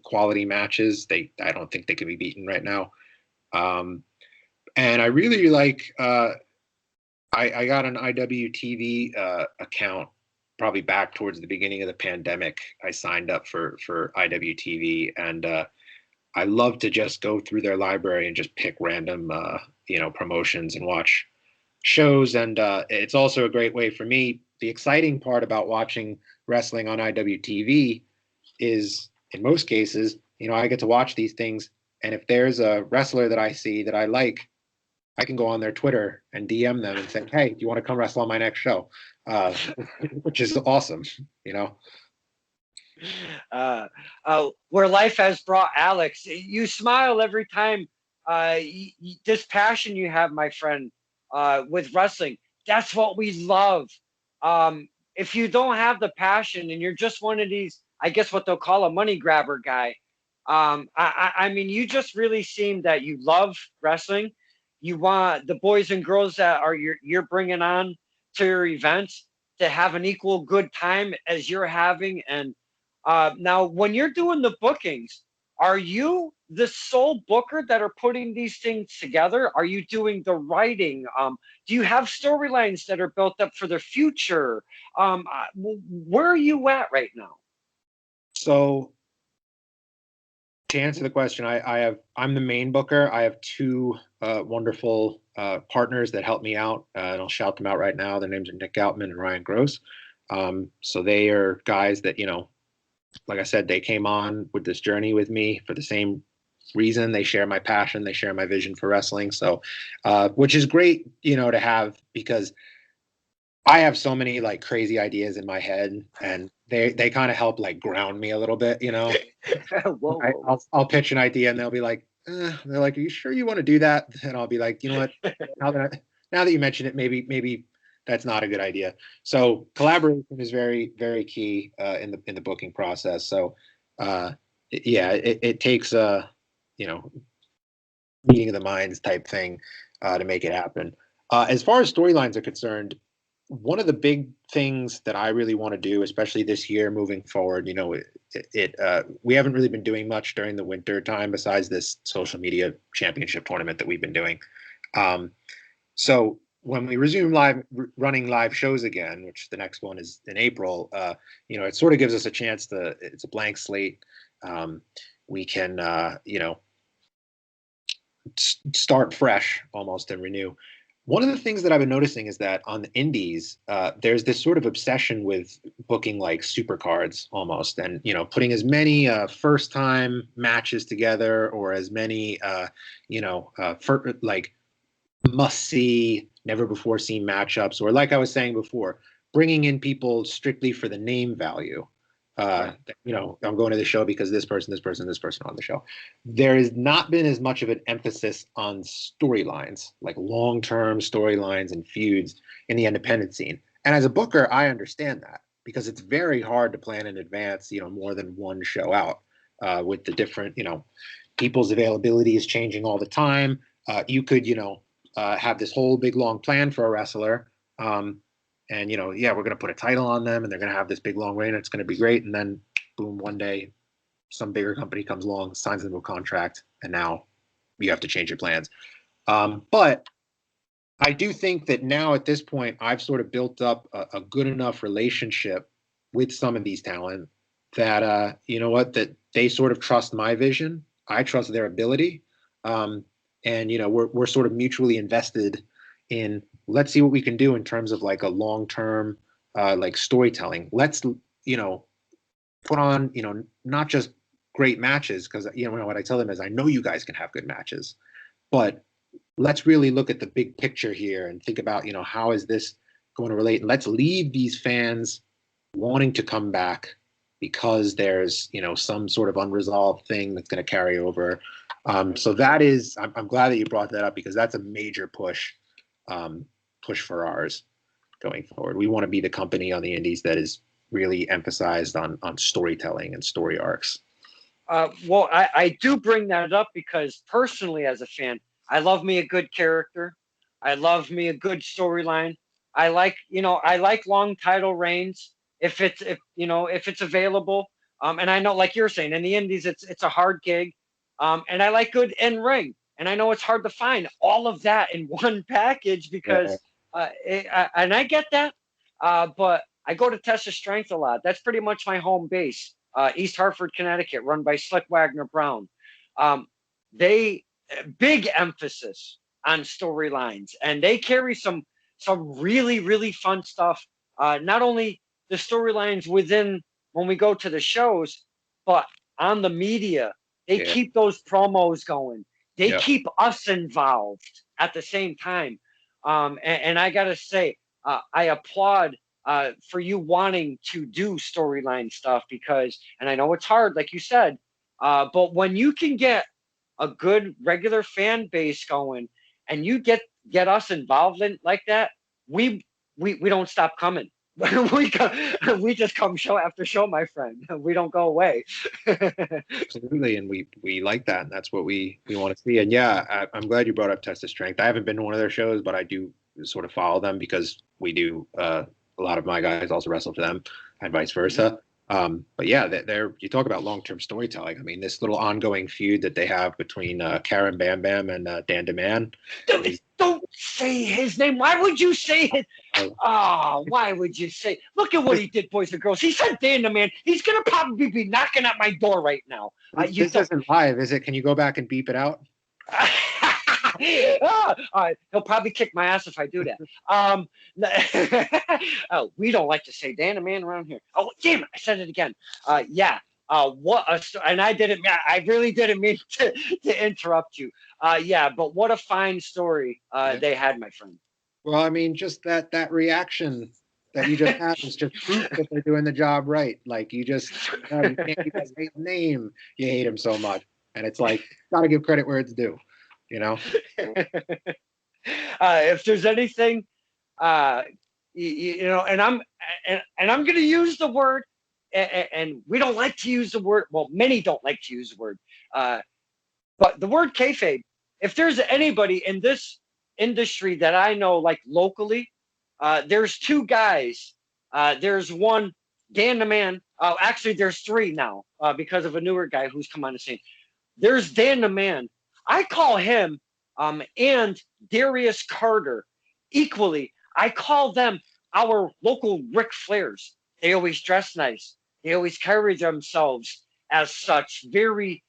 quality matches, I don't think they can be beaten right now. And I really like I got an IWTV account probably back towards the beginning of the pandemic. I signed up for IWTV, and I love to just go through their library and just pick random promotions and watch shows. And it's also a great way for me. The exciting part about watching wrestling on IWTV is, in most cases, I get to watch these things, and if there's a wrestler that I see that I like, I can go on their Twitter and DM them and say, "Hey, do you want to come wrestle on my next show?" Uh, which is awesome, you know. Where life has brought Alex. You smile every time. This passion you have, my friend, with wrestling. That's what we love. If you don't have the passion and you're just one of these, I guess what they'll call a money grabber guy. I mean, you just really seem that you love wrestling. You want the boys and girls that are you're bringing on to your events to have an equal good time as you're having. And now, when you're doing the bookings, are you the sole booker that are putting these things together? Are you doing the writing? Do you have storylines that are built up for the future? Where are you at right now? So to answer the question, I'm the main booker. I have two wonderful partners that help me out, and I'll shout them out right now. Their names are Nick Outman and Ryan Gross. So they are guys that like I said, they came on with this journey with me for the same reason. They share my passion. They share my vision for wrestling. So, which is great, to have because I have so many like crazy ideas in my head, and they kind of help like ground me a little bit. Whoa, whoa. I'll pitch an idea, and they'll be like, they're like, "Are you sure you want to do that?" And I'll be like, "You know what? Now that you mention it, maybe that's not a good idea." So collaboration is very very key in the booking process. So yeah, it takes you know meeting of the minds type thing to make it happen. As far as storylines are concerned, one of the big things that I really want to do, especially this year moving forward, we haven't really been doing much during the winter time besides this social media championship tournament that we've been doing. So when we resume running live shows again, which the next one is in April, it sort of gives us a chance it's a blank slate. We can, start fresh almost and renew. One of the things that I've been noticing is that on the indies, there's this sort of obsession with booking like super cards almost, and putting as many first time matches together or as many like must see, never before seen matchups, or like I was saying before, bringing in people strictly for the name value. I'm going to the show because this person, this person on the show. There has not been as much of an emphasis on storylines, like long-term storylines and feuds in the independent scene. And as a booker, I understand that because it's very hard to plan in advance, more than one show out with the different, people's availability is changing all the time. You could, have this whole big long plan for a wrestler. And, yeah, we're going to put a title on them and they're going to have this big long reign. And it's going to be great. And then, boom, one day some bigger company comes along, signs them to a contract, and now you have to change your plans. But I do think that now at this point, I've sort of built up a good enough relationship with some of these talent that, that they sort of trust my vision. I trust their ability. And, we're sort of mutually invested in, let's see what we can do in terms of like a long-term, like storytelling. Let's, put on, not just great matches, because, what I tell them is I know you guys can have good matches, but let's really look at the big picture here and think about, how is this going to relate? And let's leave these fans wanting to come back because there's, some sort of unresolved thing that's going to carry over. So that is, I'm glad that you brought that up because that's a major push for ours going forward. We want to be the company on the indies that is really emphasized on storytelling and story arcs. Well, I do bring that up because personally, as a fan, I love me a good character. I love me a good storyline. I like long title reigns if it's available. And I know, like you're saying, in the indies, it's a hard gig. And I like good in ring. And I know it's hard to find all of that in one package because, and I get that. But I go to Test of Strength a lot. That's pretty much my home base. East Hartford, Connecticut, run by Slick Wagner Brown. They big emphasis on storylines, and they carry some really really fun stuff. Not only the storylines within when we go to the shows, but on the media, they keep those promos going. They keep us involved at the same time. And I gotta say, I applaud for you wanting to do storyline stuff because, and I know it's hard, like you said, but when you can get a good regular fan base going and you get us involved in like that, we don't stop coming. we just come show after show, my friend. We don't go away. Absolutely, and we like that, and that's what we want to see. And yeah, I'm glad you brought up Test of Strength. I haven't been to one of their shows, but I do sort of follow them because we do. A lot of my guys also wrestle for them, and vice versa. But yeah, you talk about long-term storytelling. I mean, this little ongoing feud that they have between Karen Bam Bam and Dan DeMann. Don't say his name. Why would you say it? Why would you say? Look at what he did, boys and girls. He said Dan DeMann. He's gonna probably be knocking at my door right now. This isn't live, is it? Can you go back and beep it out? He'll probably kick my ass if I do that. We don't like to say Dan DeMann around here. Oh, damn it! I said it again. And I really didn't mean to interrupt you. But what a fine story they had, my friend. Well, I mean, just that reaction that you just had is just proof that they're doing the job right. Like you can't keep his name. You hate him so much, and it's like gotta give credit where it's due. If there's anything, and I'm going to use the word, and we don't like to use the word. Well, many don't like to use the word, but the word kayfabe. If there's anybody in this industry that I know, like locally, there's two guys. There's one, Dan DeMann. Actually, there's three now because of a newer guy who's come on the scene. There's Dan DeMann. I call him and Darius Carter equally. I call them our local Ric Flairs. They always dress nice. They always carry themselves as such, very,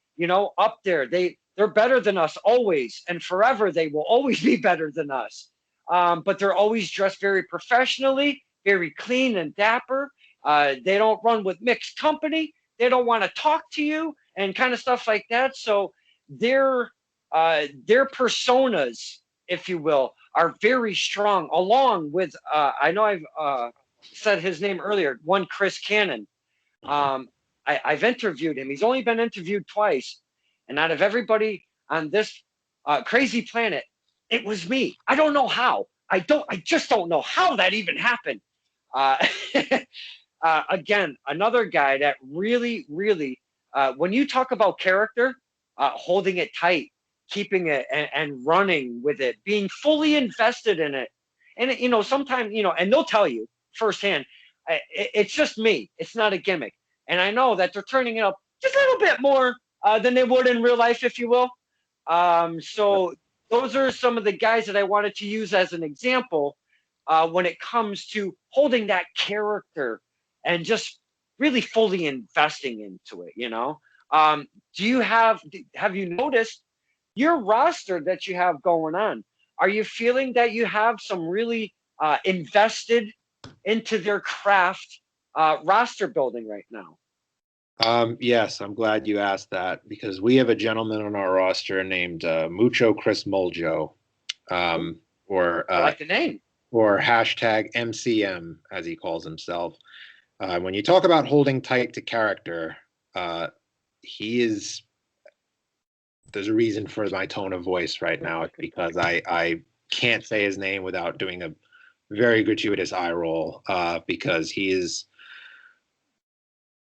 up there. They're better than us always, and forever they will always be better than us. But they're always dressed very professionally, very clean and dapper. They don't run with mixed company. They don't want to talk to you and kind of stuff like that. So their personas, if you will, are very strong. Along with, I know I've said his name earlier, one Chris Cannon. I've interviewed him. He's only been interviewed twice, and out of everybody on this crazy planet, it was me. I don't know how. I just don't know how that even happened. Uh, again, another guy that really, really, when you talk about character, holding it tight, keeping it and running with it, being fully invested in it. And, sometimes, and they'll tell you firsthand, it's just me. It's not a gimmick. And I know that they're turning it up just a little bit more than they would in real life, if you will. So those are some of the guys that I wanted to use as an example when it comes to holding that character and just really fully investing into it. Do you have you noticed your roster that you have going on? Are you feeling that you have some really invested into their craft roster building right now? Yes, I'm glad you asked that because we have a gentleman on our roster named Mucho Chris Moljo, or I like the name. or hashtag MCM as he calls himself. When you talk about holding tight to character, he is. There's a reason for my tone of voice right now because I can't say his name without doing a very gratuitous eye roll because he is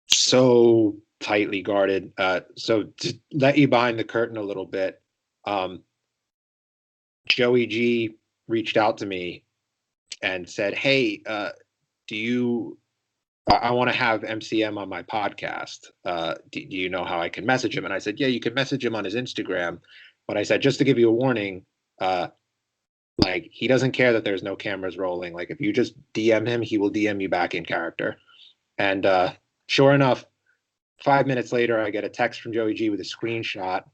so tightly guarded. So to let you behind the curtain a little bit, Joey G reached out to me and said, "Hey, do you? I want to have MCM on my podcast. Do you know how I can message him?" And I said, "Yeah, you can message him on his Instagram." But I said, just to give you a warning, like he doesn't care that there's no cameras rolling. Like if you just DM him, he will DM you back in character. And sure enough, 5 minutes later, I get a text from Joey G with a screenshot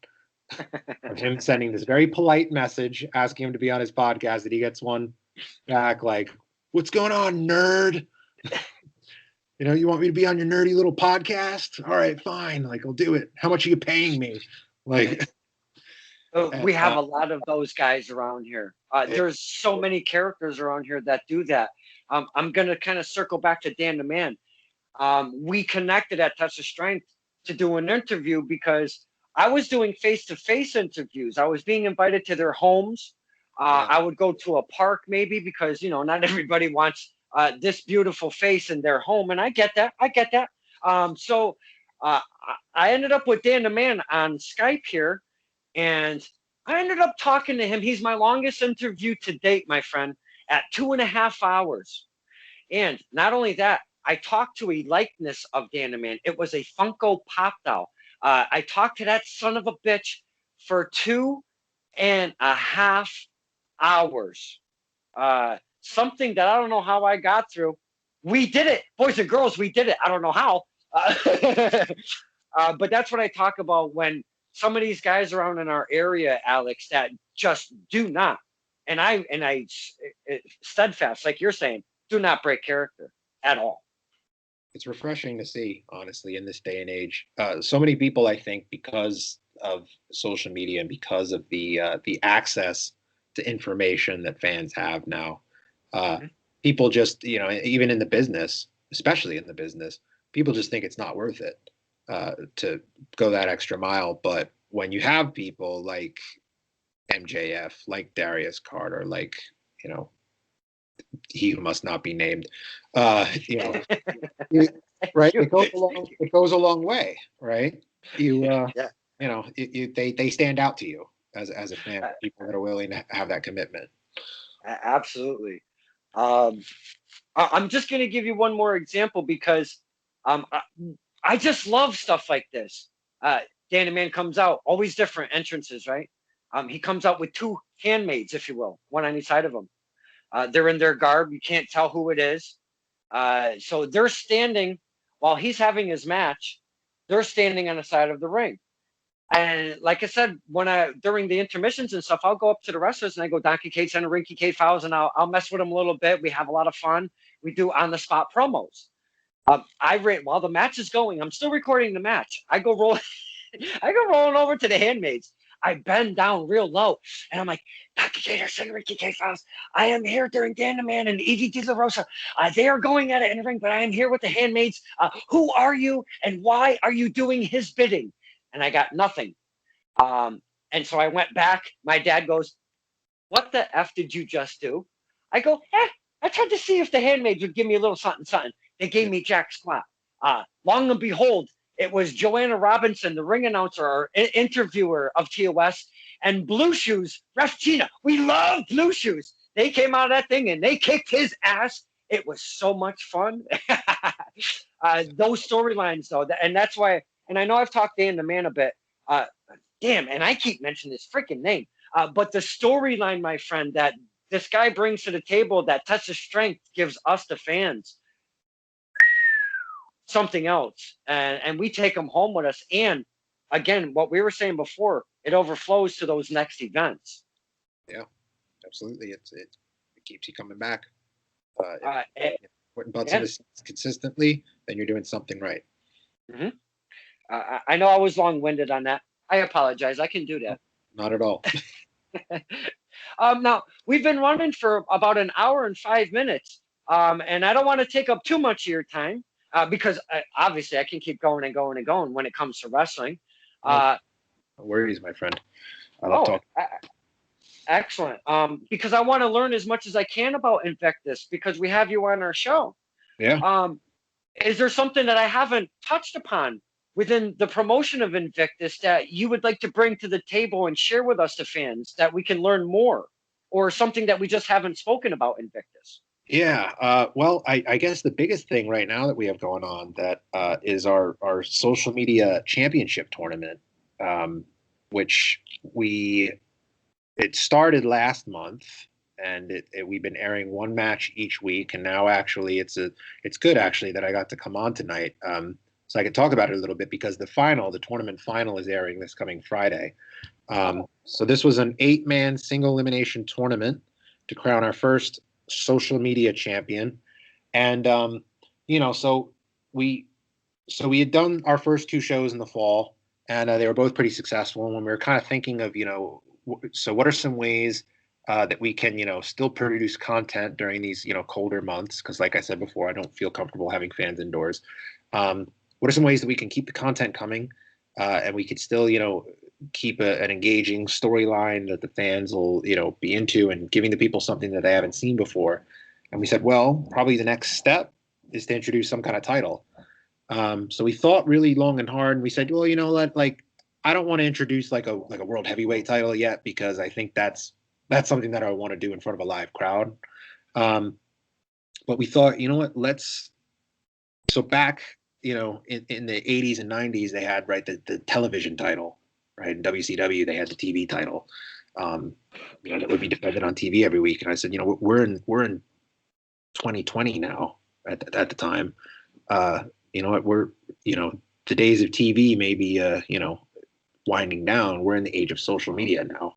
of him sending this very polite message asking him to be on his podcast. That he gets one back like, "What's going on, nerd? You want me to be on your nerdy little podcast? All right, fine. Like, I'll do it. How much are you paying me?" Like, We have a lot of those guys around here. There's so many characters around here that do that. I'm going to kind of circle back to Dan the Man. We connected at Touch of Strength to do an interview because I was doing face-to-face interviews. I was being invited to their homes. I would go to a park maybe because, not everybody wants this beautiful face in their home. And I get that. So I ended up with Dan the Man on Skype here. And I ended up talking to him. He's my longest interview to date, my friend, at 2.5 hours. And not only that, I talked to a likeness of Dan the Man. It was a Funko Pop doll. I talked to that son of a bitch for 2.5 hours. Something that I don't know how I got through. We did it, boys and girls. We did it. I don't know how. But that's what I talk about when some of these guys around in our area, Alex, that just do not, and I steadfast, like you're saying, do not break character at all. It's refreshing to see, honestly, in this day and age. So many people, I think, because of social media and because of the access to information that fans have now, people just, even in the business, especially in the business, people just think it's not worth it to go that extra mile. But when you have people like MJF, like Darius Carter, like, he who must not be named, right? It goes a long way, right? They stand out to you as a fan, people that are willing to have that commitment. Absolutely. I'm just going to give you one more example because I just love stuff like this. Dan the Man comes out, always different entrances, right? He comes out with 2 handmaids, if you will, one on each side of him. They're in their garb. You can't tell who it is. So they're standing while he's having his match. They're standing on the side of the ring. And like I said, during the intermissions and stuff, I'll go up to the wrestlers and I go Donkey Kate, Center Rinky Kate fouls, and I'll mess with them a little bit. We have a lot of fun. We do on the spot promos. While the match is going, I'm still recording the match. I go rolling over to the handmaids. I bend down real low, and I'm like, "Dr. Gator, Ricky K. Faust, I am here during Dan the Man and Evie De La Rosa. They are going at it in the ring, but I am here with the handmaids. Who are you, and why are you doing his bidding?" And I got nothing. And so I went back. My dad goes, "What the F did you just do?" I go, I tried to see if the handmaids would give me a little something, something. They gave me jack squat. Long and behold, it was Joanna Robinson, the ring announcer or interviewer of TOS, and Blue Shoes, Ref Gina. We love Blue Shoes. They came out of that thing and they kicked his ass. It was so much fun. Those storylines, though, and that's why. And I know I've talked Dan the Man a bit. Damn, and I keep mentioning this freaking name. But the storyline, my friend, that this guy brings to the table, that touch of strength, gives us the fans something else, and we take them home with us. And again, what we were saying before, it overflows to those next events. Yeah, absolutely. It keeps you coming back. If butts in the seats consistently, then you're doing something right. Mm-hmm. I know I was long-winded on that. I apologize. I can do that. Not at all. Now, we've been running for about an hour and 5 minutes, and I don't want to take up too much of your time because obviously I can keep going and going and going when it comes to wrestling. No worries, my friend. I love talking. Excellent. Because I want to learn as much as I can about Invictus because we have you on our show. Yeah. Is there something that I haven't touched upon within the promotion of Invictus that you would like to bring to the table and share with us, the fans, that we can learn more, or something that we just haven't spoken about Invictus? Yeah. Well, I guess the biggest thing right now that we have going on that is our social media championship tournament, which it started last month, and we've been airing one match each week, and now actually it's good actually that I got to come on tonight. So I can talk about it a little bit because the tournament final is airing this coming Friday. So this was an 8-man single elimination tournament to crown our first social media champion. And, so we had done our first 2 shows in the fall, and they were both pretty successful. And when we were kind of thinking of, so what are some ways that we can, still produce content during these, colder months? Because like I said before, I don't feel comfortable having fans indoors. What are some ways that we can keep the content coming and we could still, keep an engaging storyline that the fans will, be into and giving the people something that they haven't seen before? And we said, well, probably the next step is to introduce some kind of title. So we thought really long and hard, and we said, well, I don't want to introduce like a world heavyweight title yet because I think that's something that I want to do in front of a live crowd. But we thought, so back, in the 80s and 90s, they had, right, the television title, right? In WCW, they had the TV title, that would be defended on TV every week. And I said, we're in 2020 now at the time. We're, the days of TV may be, winding down. We're in the age of social media now.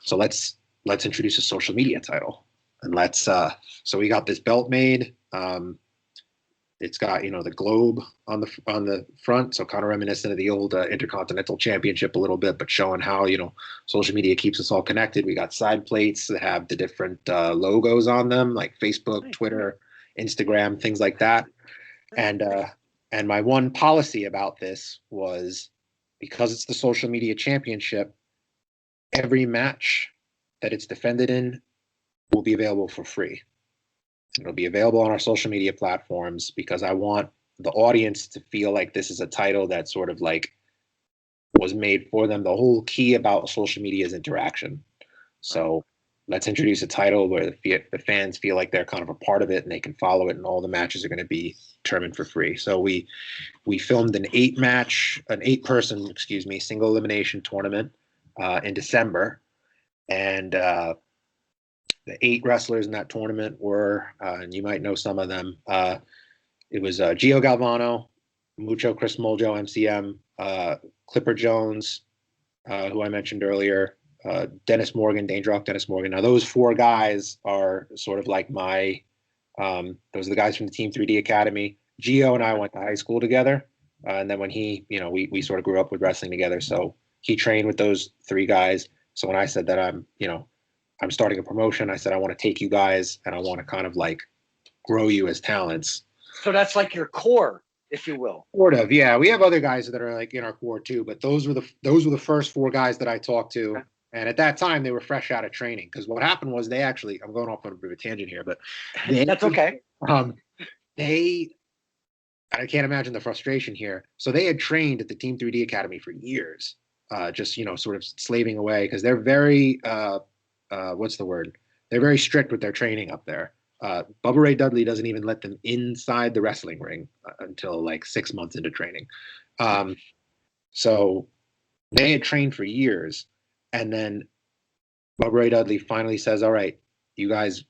So let's introduce a social media title. And so we got this belt made. It's got, the globe on the front, so kind of reminiscent of the old Intercontinental Championship a little bit, but showing how, social media keeps us all connected. We got side plates that have the different logos on them, like Facebook, Twitter, Instagram, things like that. And my one policy about this was, because it's the social media championship, every match that it's defended in will be available for free. It'll be available on our social media platforms because I want the audience to feel like this is a title that sort of like was made for them. The whole key about social media is interaction. So let's introduce a title where the fans feel like they're kind of a part of it and they can follow it, and all the matches are going to be determined for free. So we filmed an 8-person, single elimination tournament in December, and the 8 wrestlers in that tournament were, and you might know some of them, it was Gio Galvano, Mucho Chris Moljo, MCM, Clipper Jones, who I mentioned earlier, Dennis Morgan, Danger Rock Dennis Morgan. Now, those 4 guys are sort of like those are the guys from the Team 3D Academy. Gio and I went to high school together. And then when we sort of grew up with wrestling together. So he trained with those 3 guys. So when I said that I'm starting a promotion, I said, I want to take you guys and I want to kind of like grow you as talents. So that's like your core, if you will. Sort of, yeah. We have other guys that are like in our core too, but those were the first 4 guys that I talked to. And at that time, they were fresh out of training because what happened was they actually, I'm going off on a bit of a tangent here, but they, That's okay. um, they, I can't imagine the frustration here. So they had trained at the Team 3D Academy for years, just, sort of slaving away because they're very, what's the word? They're very strict with their training up there. Bubba Ray Dudley doesn't even let them inside the wrestling ring until like 6 months into training. So they had trained for years. And then Bubba Ray Dudley finally says, all right, you guys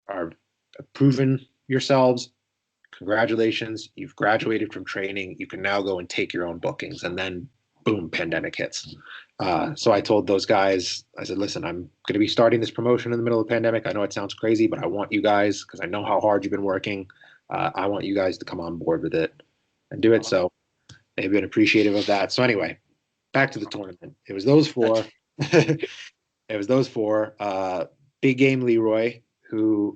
are proven yourselves. Congratulations. You've graduated from training. You can now go and take your own bookings. And then, boom, pandemic hits. So I told those guys, I said, listen, I'm going to be starting this promotion in the middle of the pandemic. I know it sounds crazy, but I want you guys, because I know how hard you've been working. I want you guys to come on board with it and do it. So they've been appreciative of that. So anyway, back to the tournament. It was those four. It was those four. Big Game Leroy, who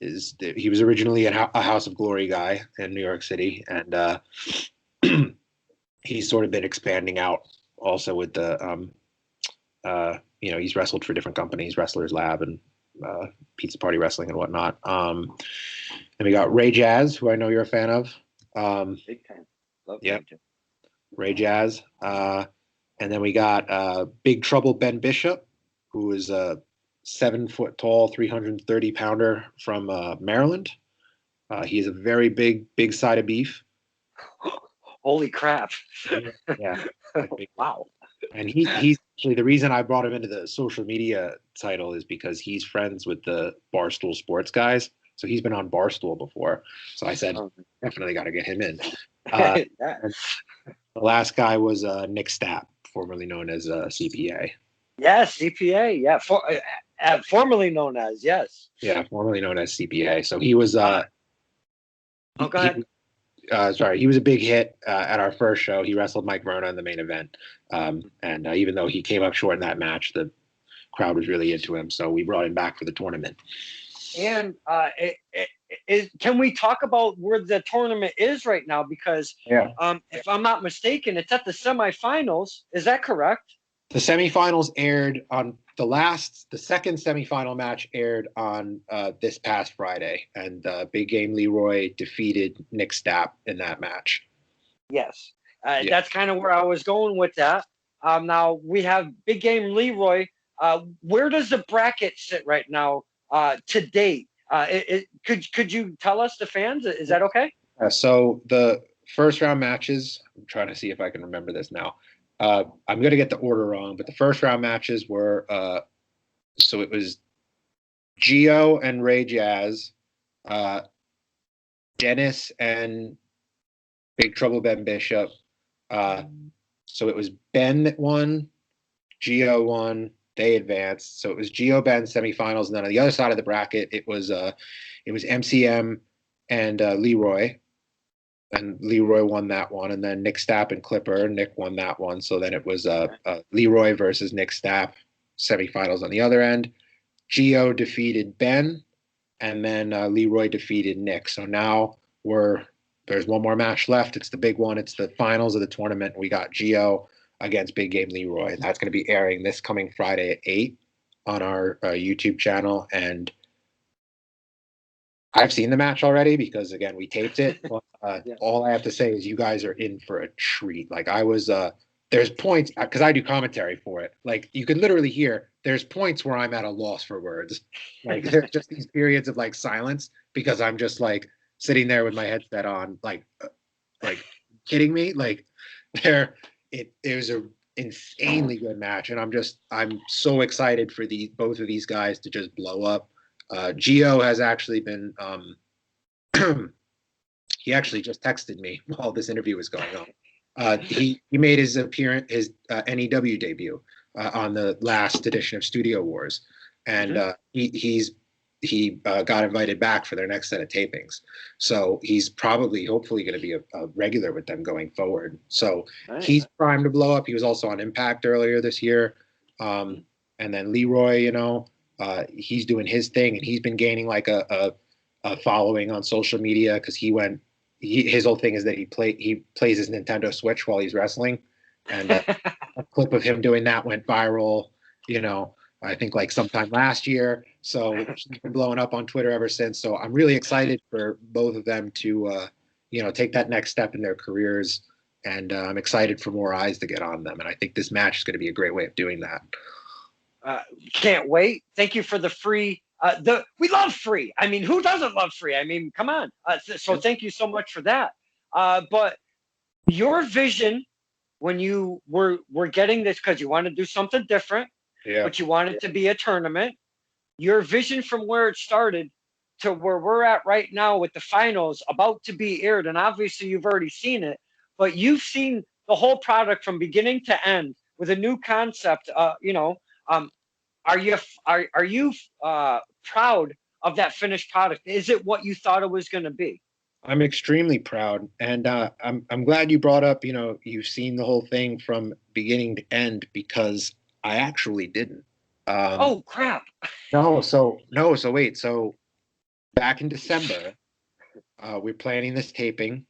he was originally a House of Glory guy in New York City, and he's sort of been expanding out also with the he's wrestled for different companies, Wrestlers Lab and Pizza Party Wrestling and whatnot. And we got Ray Jazz, who I know you're a fan of. Big time. Love Ray Jazz. And then we got Big Trouble Ben Bishop, who is a 7 foot tall, 330 pounder from Maryland. He's a very big side of beef. Holy crap. Yeah. Wow. And he's actually, the reason I brought him into the social media title is because he's friends with the Barstool Sports guys. So he's been on Barstool before. So I said, definitely got to get him in. The last guy was Nick Stapp, formerly known as CPA. Yes, CPA. Yeah, formerly known as, yes. Yeah, formerly known as CPA. So he was. Go ahead. He was a big hit at our first show. He wrestled Mike Verna in the main event, and even though he came up short in that match, the crowd was really into him. So we brought him back for the tournament. And can we talk about where the tournament is right now? Because if I'm not mistaken, it's at the semifinals. Is that correct? The semifinals aired on the second semifinal match aired on this past Friday, and Big Game Leroy defeated Nick Stapp in that match. Yes, that's kind of where I was going with that. Now we have Big Game Leroy. Where does the bracket sit right now to date? Could you tell us, the fans? Is that okay? So the first round matches, I'm trying to see if I can remember this now. I'm going to get the order wrong, but the first round matches were, so it was Gio and Ray Jazz, Dennis and Big Trouble Ben Bishop. So it was Ben that won, Gio won, they advanced. So it was Gio Ben semifinals, and then on the other side of the bracket, it was MCM and Leroy. And Leroy won that one, and then Nick Stapp and Clipper. Nick won that one. So then it was Leroy versus Nick Stapp semifinals on the other end. Gio defeated Ben, and then Leroy defeated Nick. So now there's one more match left. It's the big one. It's the finals of the tournament. We got Gio against Big Game Leroy, and that's going to be airing this coming Friday at 8 on our YouTube channel. And I've seen the match already because, again, we taped it. But, all I have to say is you guys are in for a treat. Like, I was, there's points, because I do commentary for it. Like, you can literally hear there's points where I'm at a loss for words. Like, there's just these periods of, like, silence because I'm just, like, sitting there with my headset on, like kidding me? Like, it was a insanely good match. And I'm so excited for both of these guys to just blow up. Gio has actually been he actually just texted me while this interview was going on. He made his NEW debut on the last edition of Studio Wars, and he got invited back for their next set of tapings. So he's hopefully going to be a regular with them going forward. So he's primed to blow up. He was also on Impact earlier this year, and then Leroy, he's doing his thing, and he's been gaining like a following on social media because his whole thing is that he plays his Nintendo Switch while he's wrestling, and a clip of him doing that went viral. you know, I think like sometime last year. So she's been blowing up on Twitter ever since. So I'm really excited for both of them to, take that next step in their careers. And I'm excited for more eyes to get on them. And I think this match is going to be a great way of doing that. Uh, can't wait. Thank you for the free. We love free. I mean, who doesn't love free? I mean, come on. So thank you so much for that. But your vision when you were getting this, because you want to do something different, but you want it to be a tournament. Your vision from where it started to where we're at right now with the finals about to be aired, and obviously you've already seen it, but you've seen the whole product from beginning to end with a new concept. Um, are you proud of that finished product? Is it what you thought it was going to be? I'm extremely proud, and I'm glad you brought up. You've seen the whole thing from beginning to end because I actually didn't. Oh crap! No, so no, so wait, so back in December, we're planning this taping.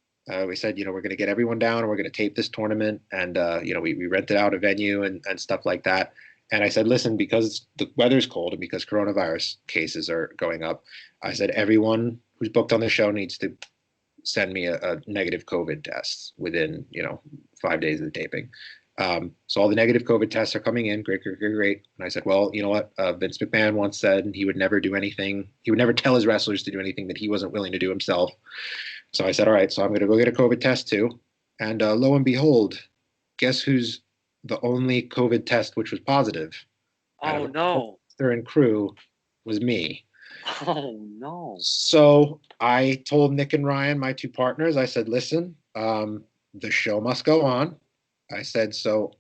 We said, we're going to get everyone down and we're going to tape this tournament, and we rented out a venue and stuff like that. And I said, listen, because the weather's cold and because coronavirus cases are going up, I said everyone who's booked on the show needs to send me a negative COVID test within 5 days of the taping. So all the negative COVID tests are coming in. Great, great, great, great. And I said, well, you know what? Vince McMahon once said he would never do anything. He would never tell his wrestlers to do anything that he wasn't willing to do himself. So I said, all right, so I'm going to go get a COVID test too. And lo and behold, guess who's the only COVID test which was positive? Oh no! And crew was me. Oh no! So I told Nick and Ryan, my two partners, I said, listen, the show must go on. I said, so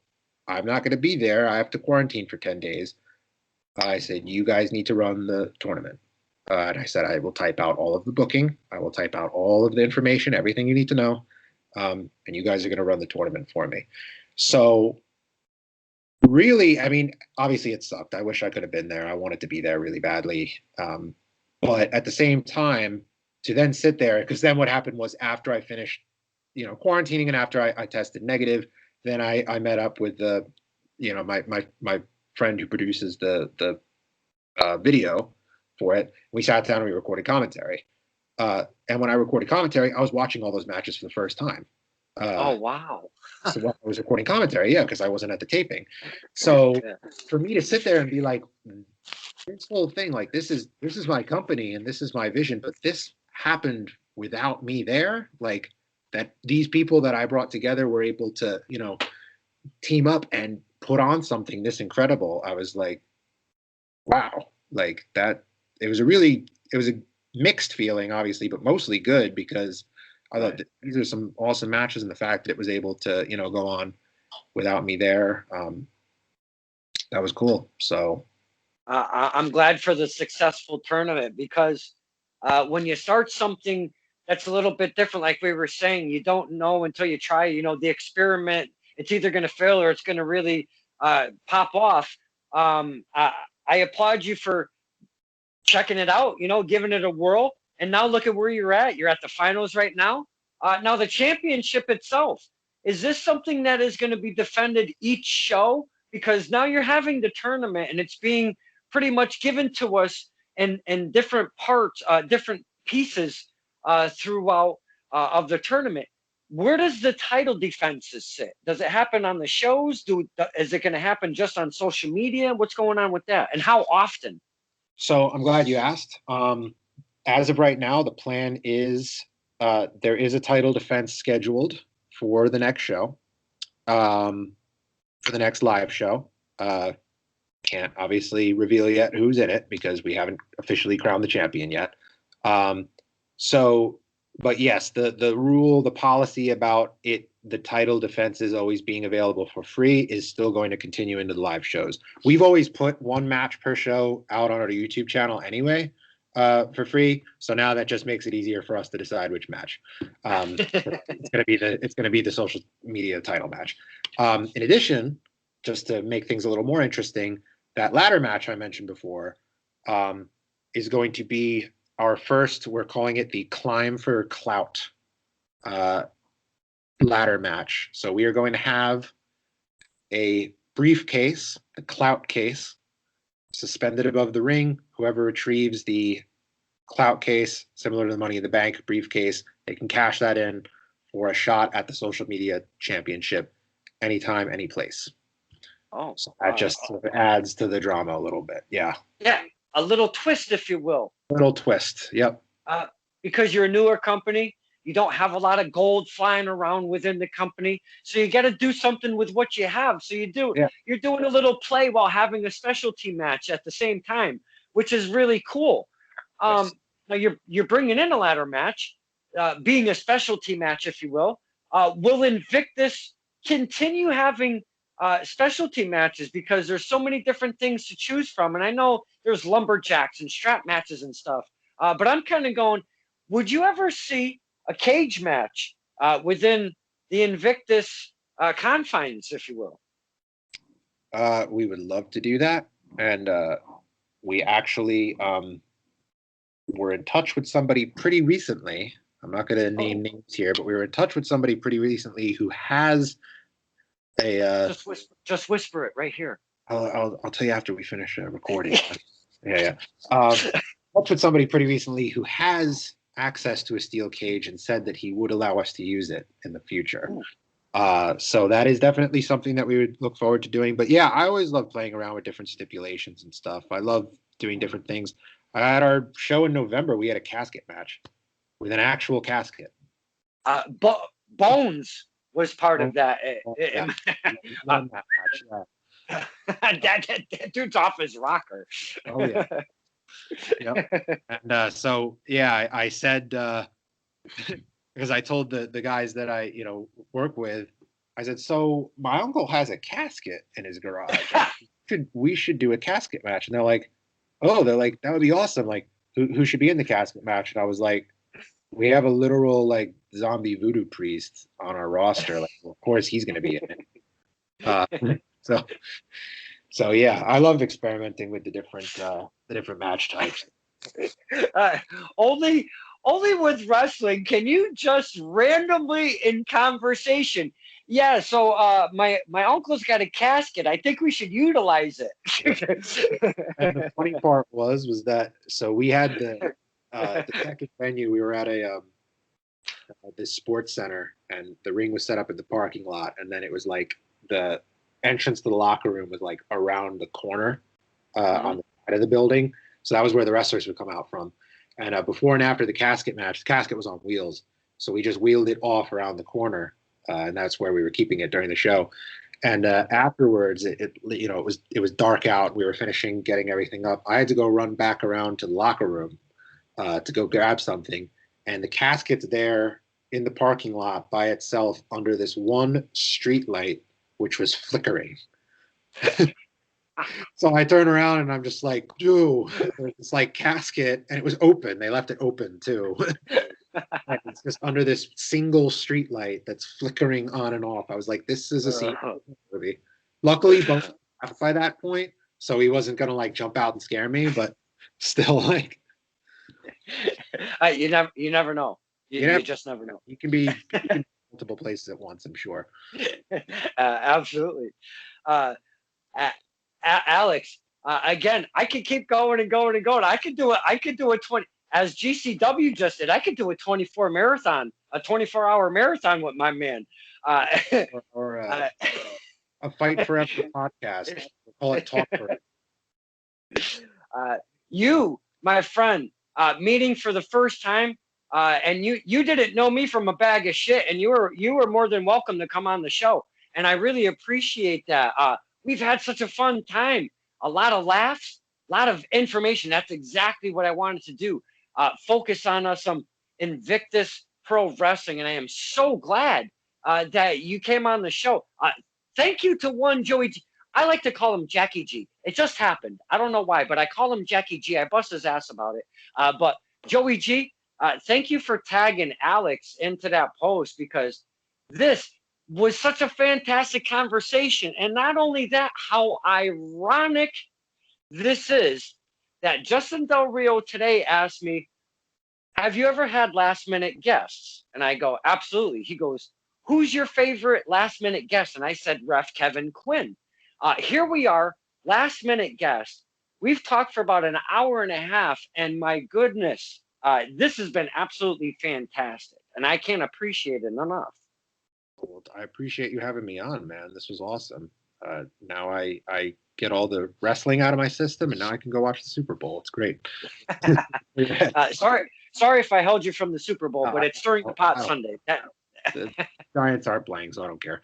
I'm not going to be there. I have to quarantine for 10 days. I said, you guys need to run the tournament. And I said, I will type out all of the booking. I will type out all of the information, everything you need to know. And you guys are going to run the tournament for me. So really, I mean, obviously it sucked. I wish I could have been there. I wanted to be there really badly. But at the same time, to then sit there, because then what happened was after I finished, quarantining and after I tested negative, then I met up with my friend who produces the video for it. We sat down and we recorded commentary. And when I recorded commentary, I was watching all those matches for the first time. Oh wow! So I was recording commentary, yeah, because I wasn't at the taping. So for me to sit there and be like, this whole thing, like this is my company and this is my vision, but this happened without me there. Like that, these people that I brought together were able to, team up and put on something this incredible. I was like, wow, like that. It was a mixed feeling, obviously, but mostly good because I thought these are some awesome matches, and the fact that it was able to, go on without me there, that was cool. So I'm glad for the successful tournament because when you start something that's a little bit different, like we were saying, you don't know until you try. The experiment, it's either going to fail or it's going to really pop off. I applaud you for checking it out, giving it a whirl. And now look at where you're at. You're at the finals right now. Now the championship itself, is this something that is going to be defended each show? Because now you're having the tournament and it's being pretty much given to us in different parts, different pieces throughout of the tournament. Where does the title defenses sit? Does it happen on the shows? Is it going to happen just on social media? What's going on with that? And how often? So I'm glad you asked. As of right now, the plan is there is a title defense scheduled for the next show, for the next live show. Can't obviously reveal yet who's in it because we haven't officially crowned the champion yet. But yes, the policy about it, the title defenses always being available for free is still going to continue into the live shows. We've always put one match per show out on our YouTube channel anyway, for free. So now that just makes it easier for us to decide which match. It's going to be the social media title match. In addition, just to make things a little more interesting, that ladder match I mentioned before is going to be our first, we're calling it the Climb for Clout ladder match. So we are going to have a briefcase, the clout case, suspended above the ring. Whoever retrieves the clout case, similar to the Money in the Bank briefcase, they can cash that in for a shot at the social media championship anytime, any place. Oh, so that just sort of adds to the drama a little bit. Yeah. Yeah, a little twist, if you will. Little twist. Yep. Because you're a newer company, you don't have a lot of gold flying around within the company, so you got to do something with what you have. So you're doing a little play while having a specialty match at the same time, which is really cool. Yes. Now you're bringing in a ladder match, being a specialty match, if you will. Will Invictus continue having specialty matches, because there's so many different things to choose from? And I know there's lumberjacks and strap matches and stuff, but I'm kind of going, would you ever see a cage match within the Invictus confines, if you will? We would love to do that. And we actually were in touch with somebody pretty recently. I'm not going to name names here, but we were in touch with somebody pretty recently who has a. Just whisper it right here. I'll tell you after we finish recording. Yeah. Touch with somebody pretty recently who has access to a steel cage and said that he would allow us to use it in the future. So that is definitely something that we would look forward to doing. But yeah, I always love playing around with different stipulations and stuff. I love doing different things. At our show in November, we had a casket match with an actual casket. Bones was part of that. That dude's off his rocker. Oh yeah. Yep. And so yeah, I said because I told the guys that I work with, I said, so my uncle has a casket in his garage. We should do a casket match. And they're like, that would be awesome. Like, who should be in the casket match? And I was like, we have a literal like zombie voodoo priest on our roster. Like, well, of course he's going to be in it. So yeah, I love experimenting with the different match types. Only with wrestling can you just randomly in conversation. Yeah, so my uncle's got a casket. I think we should utilize it. And the funny part was that so we had the second venue. We were at this sports center, and the ring was set up in the parking lot, and then it was like the entrance to the locker room was like around the corner on the side of the building. So that was where the wrestlers would come out from. And before and after the casket match, the casket was on wheels. So we just wheeled it off around the corner. And that's where we were keeping it during the show. And afterwards, it was dark out. We were finishing getting everything up. I had to go run back around to the locker room to go grab something. And the casket's there in the parking lot by itself under this one street light, which was flickering. So I turn around and I'm just like, dude, it's like casket, and it was open. They left it open too. It's just under this single street light that's flickering on and off. I was like, this is a scene movie. Luckily, both by that point, so he wasn't gonna like jump out and scare me, but still, like, you never know. You just never know. You can be multiple places at once, I'm sure. Absolutely. Alex, again, I could keep going and going and going. I could do a 20, as GCW just did. I could do a 24-hour marathon with my man. Or a Fight Forever podcast. We'll call it Talk Forever. You, my friend, meeting for the first time, and you didn't know me from a bag of shit, and you were more than welcome to come on the show, and I really appreciate that. We've had such a fun time, a lot of laughs, a lot of information. That's exactly what I wanted to do. Focus on some Invictus Pro Wrestling, and I am so glad that you came on the show. Thank you to one Joey G. I like to call him Jackie G. It just happened. I don't know why, but I call him Jackie G. I bust his ass about it. But Joey G, thank you for tagging Alex into that post, because this was such a fantastic conversation. And not only that, how ironic this is that Justin Del Rio today asked me, have you ever had last minute guests? And I go, absolutely. He goes, who's your favorite last minute guest? And I said, Ref Kevin Quinn. Here we are, last minute guest. We've talked for about an hour and a half, and my goodness, this has been absolutely fantastic, and I can't appreciate it enough. Well, I appreciate you having me on, man. This was awesome. Now I get all the wrestling out of my system, and now I can go watch the Super Bowl. It's great. Sorry if I held you from the Super Bowl, but it's during the pot I Sunday. The Giants aren't playing, so I don't care.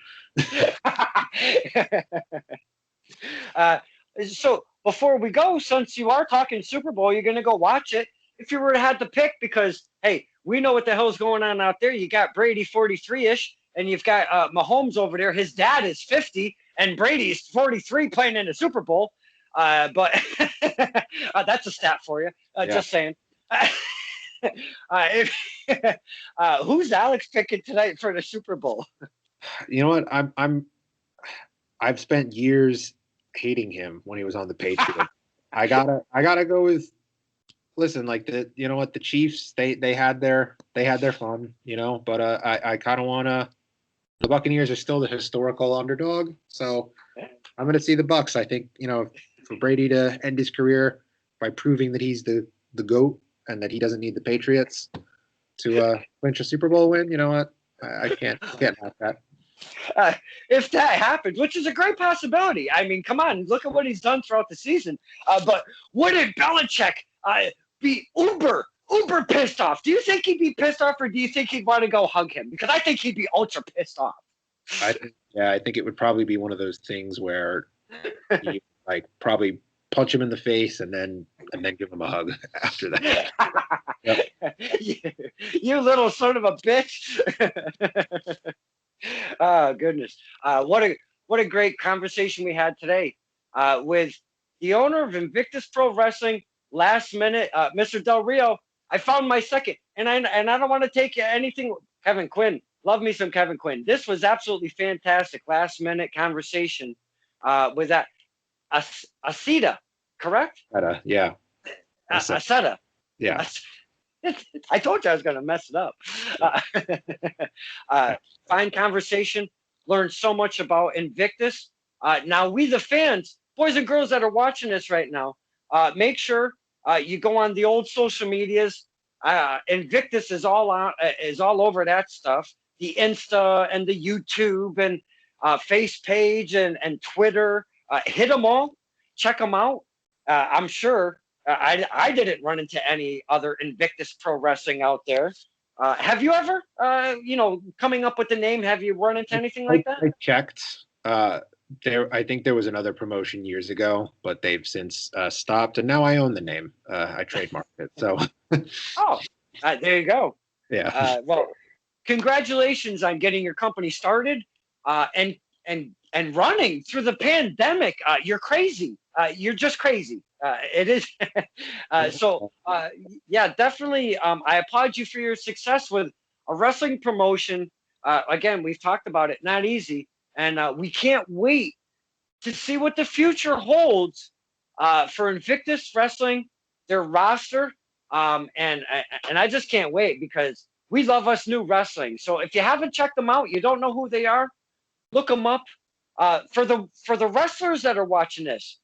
So before we go, since you are talking Super Bowl, you're going to go watch it. If you were to have to pick, because, hey, we know what the hell's going on out there. You got Brady 43-ish, and you've got Mahomes over there. His dad is 50, and Brady's 43 playing in the Super Bowl. But that's a stat for you. Just saying. Who's Alex picking tonight for the Super Bowl? You know what? I've spent years hating him when he was on the Patriots. I gotta go with. Listen, like you know what, the Chiefs, they had their fun, you know, but I kind of wanna. The Buccaneers are still the historical underdog, so I'm gonna see the Bucs. I think, you know, for Brady to end his career by proving that he's the GOAT and that he doesn't need the Patriots to clinch a Super Bowl win. You know what? I can't have that. If that happens, which is a great possibility. I mean, come on, look at what he's done throughout the season. But wouldn't Belichick be uber pissed off? Do you think he'd be pissed off, or do you think he'd want to go hug him? Because I think he'd be ultra pissed off. I think it would probably be one of those things where you like probably punch him in the face and then give him a hug after that. Yep. You little son of a bitch. Oh goodness. What a great conversation we had today with the owner of Invictus Pro Wrestling. Last minute, Mr. Del Rio. I found my second, and I don't want to take anything. Kevin Quinn, love me some Kevin Quinn. This was absolutely fantastic. Last minute conversation with that Accetta, correct? Yeah. Accetta. Yeah. I told you I was going to mess it up. Fine conversation. Learned so much about Invictus. Now, we the fans, boys and girls that are watching this right now, make sure you go on the old social medias. Invictus is all over that stuff. The Insta and the YouTube and face page and Twitter. Hit them all. Check them out. I'm sure I didn't run into any other Invictus Pro Wrestling out there. Have you ever, coming up with the name, have you run into anything like that? I checked. I think there was another promotion years ago, but they've since stopped, and now I own the name. I trademarked it. So. Oh, there you go. Yeah. Well, congratulations on getting your company started and running through the pandemic. You're crazy. You're just crazy. It is. Yeah, definitely. I applaud you for your success with a wrestling promotion. Again, we've talked about it. Not easy. And we can't wait to see what the future holds for Invictus Wrestling, their roster. And I just can't wait because we love us new wrestling. So if you haven't checked them out, you don't know who they are, look them up. For the wrestlers that are watching this,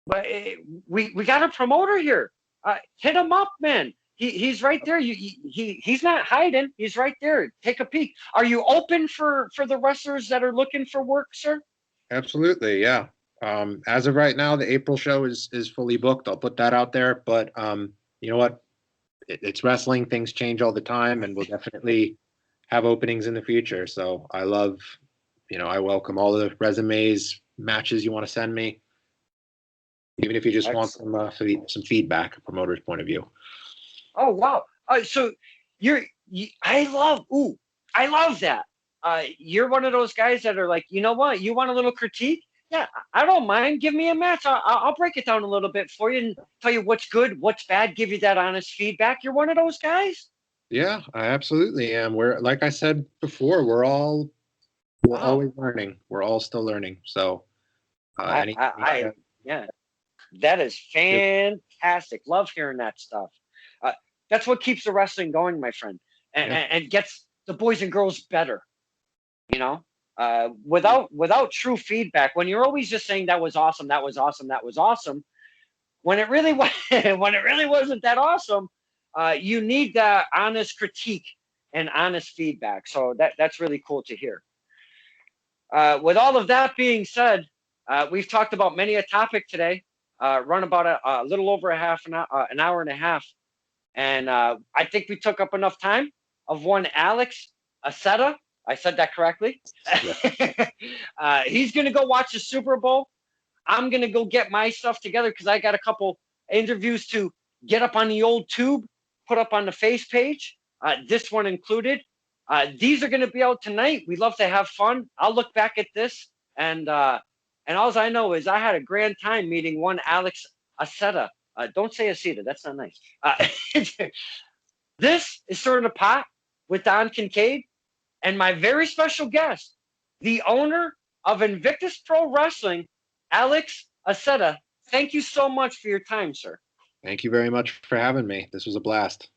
but we got a promoter here. Hit him up, man. He's right there. He's not hiding. He's right there. Take a peek. Are you open for the wrestlers that are looking for work, sir? Absolutely, yeah. As of right now, the April show is fully booked. I'll put that out there. But you know what? It's wrestling. Things change all the time, and we'll definitely have openings in the future. So I welcome all the resumes, matches you want to send me, even if you just want some feedback, a promoter's point of view. Oh wow! So I love that. You're one of those guys that are like, you know what? You want a little critique? Yeah, I don't mind. Give me a match. I'll break it down a little bit for you and tell you what's good, what's bad. Give you that honest feedback. You're one of those guys. Yeah, I absolutely am. We're, like I said before, we're always learning. We're all still learning. So, yeah, that is fantastic. Love hearing that stuff. That's what keeps the wrestling going, my friend, and gets the boys and girls better. You know. without true feedback, when you're always just saying that was awesome, that was awesome, that was awesome, when it really when it really wasn't that awesome, you need that honest critique and honest feedback. So that's really cool to hear. With all of that being said, we've talked about many a topic today. Run about a little over an hour and a half, and I think we took up enough time of one Alex Accetta. I said that correctly. Yeah. He's gonna go watch the Super Bowl. I'm gonna go get my stuff together because I got a couple interviews to get up on the old tube, put up on the face page. This one included. These are gonna be out tonight. We love to have fun. I'll look back at this and all I know is I had a grand time meeting one Alex Accetta. Don't say Accetta. That's not nice. This is Stirring the Pot with Don Kincaid and my very special guest, the owner of Invictus Pro Wrestling, Alex Accetta. Thank you so much for your time, sir. Thank you very much for having me. This was a blast.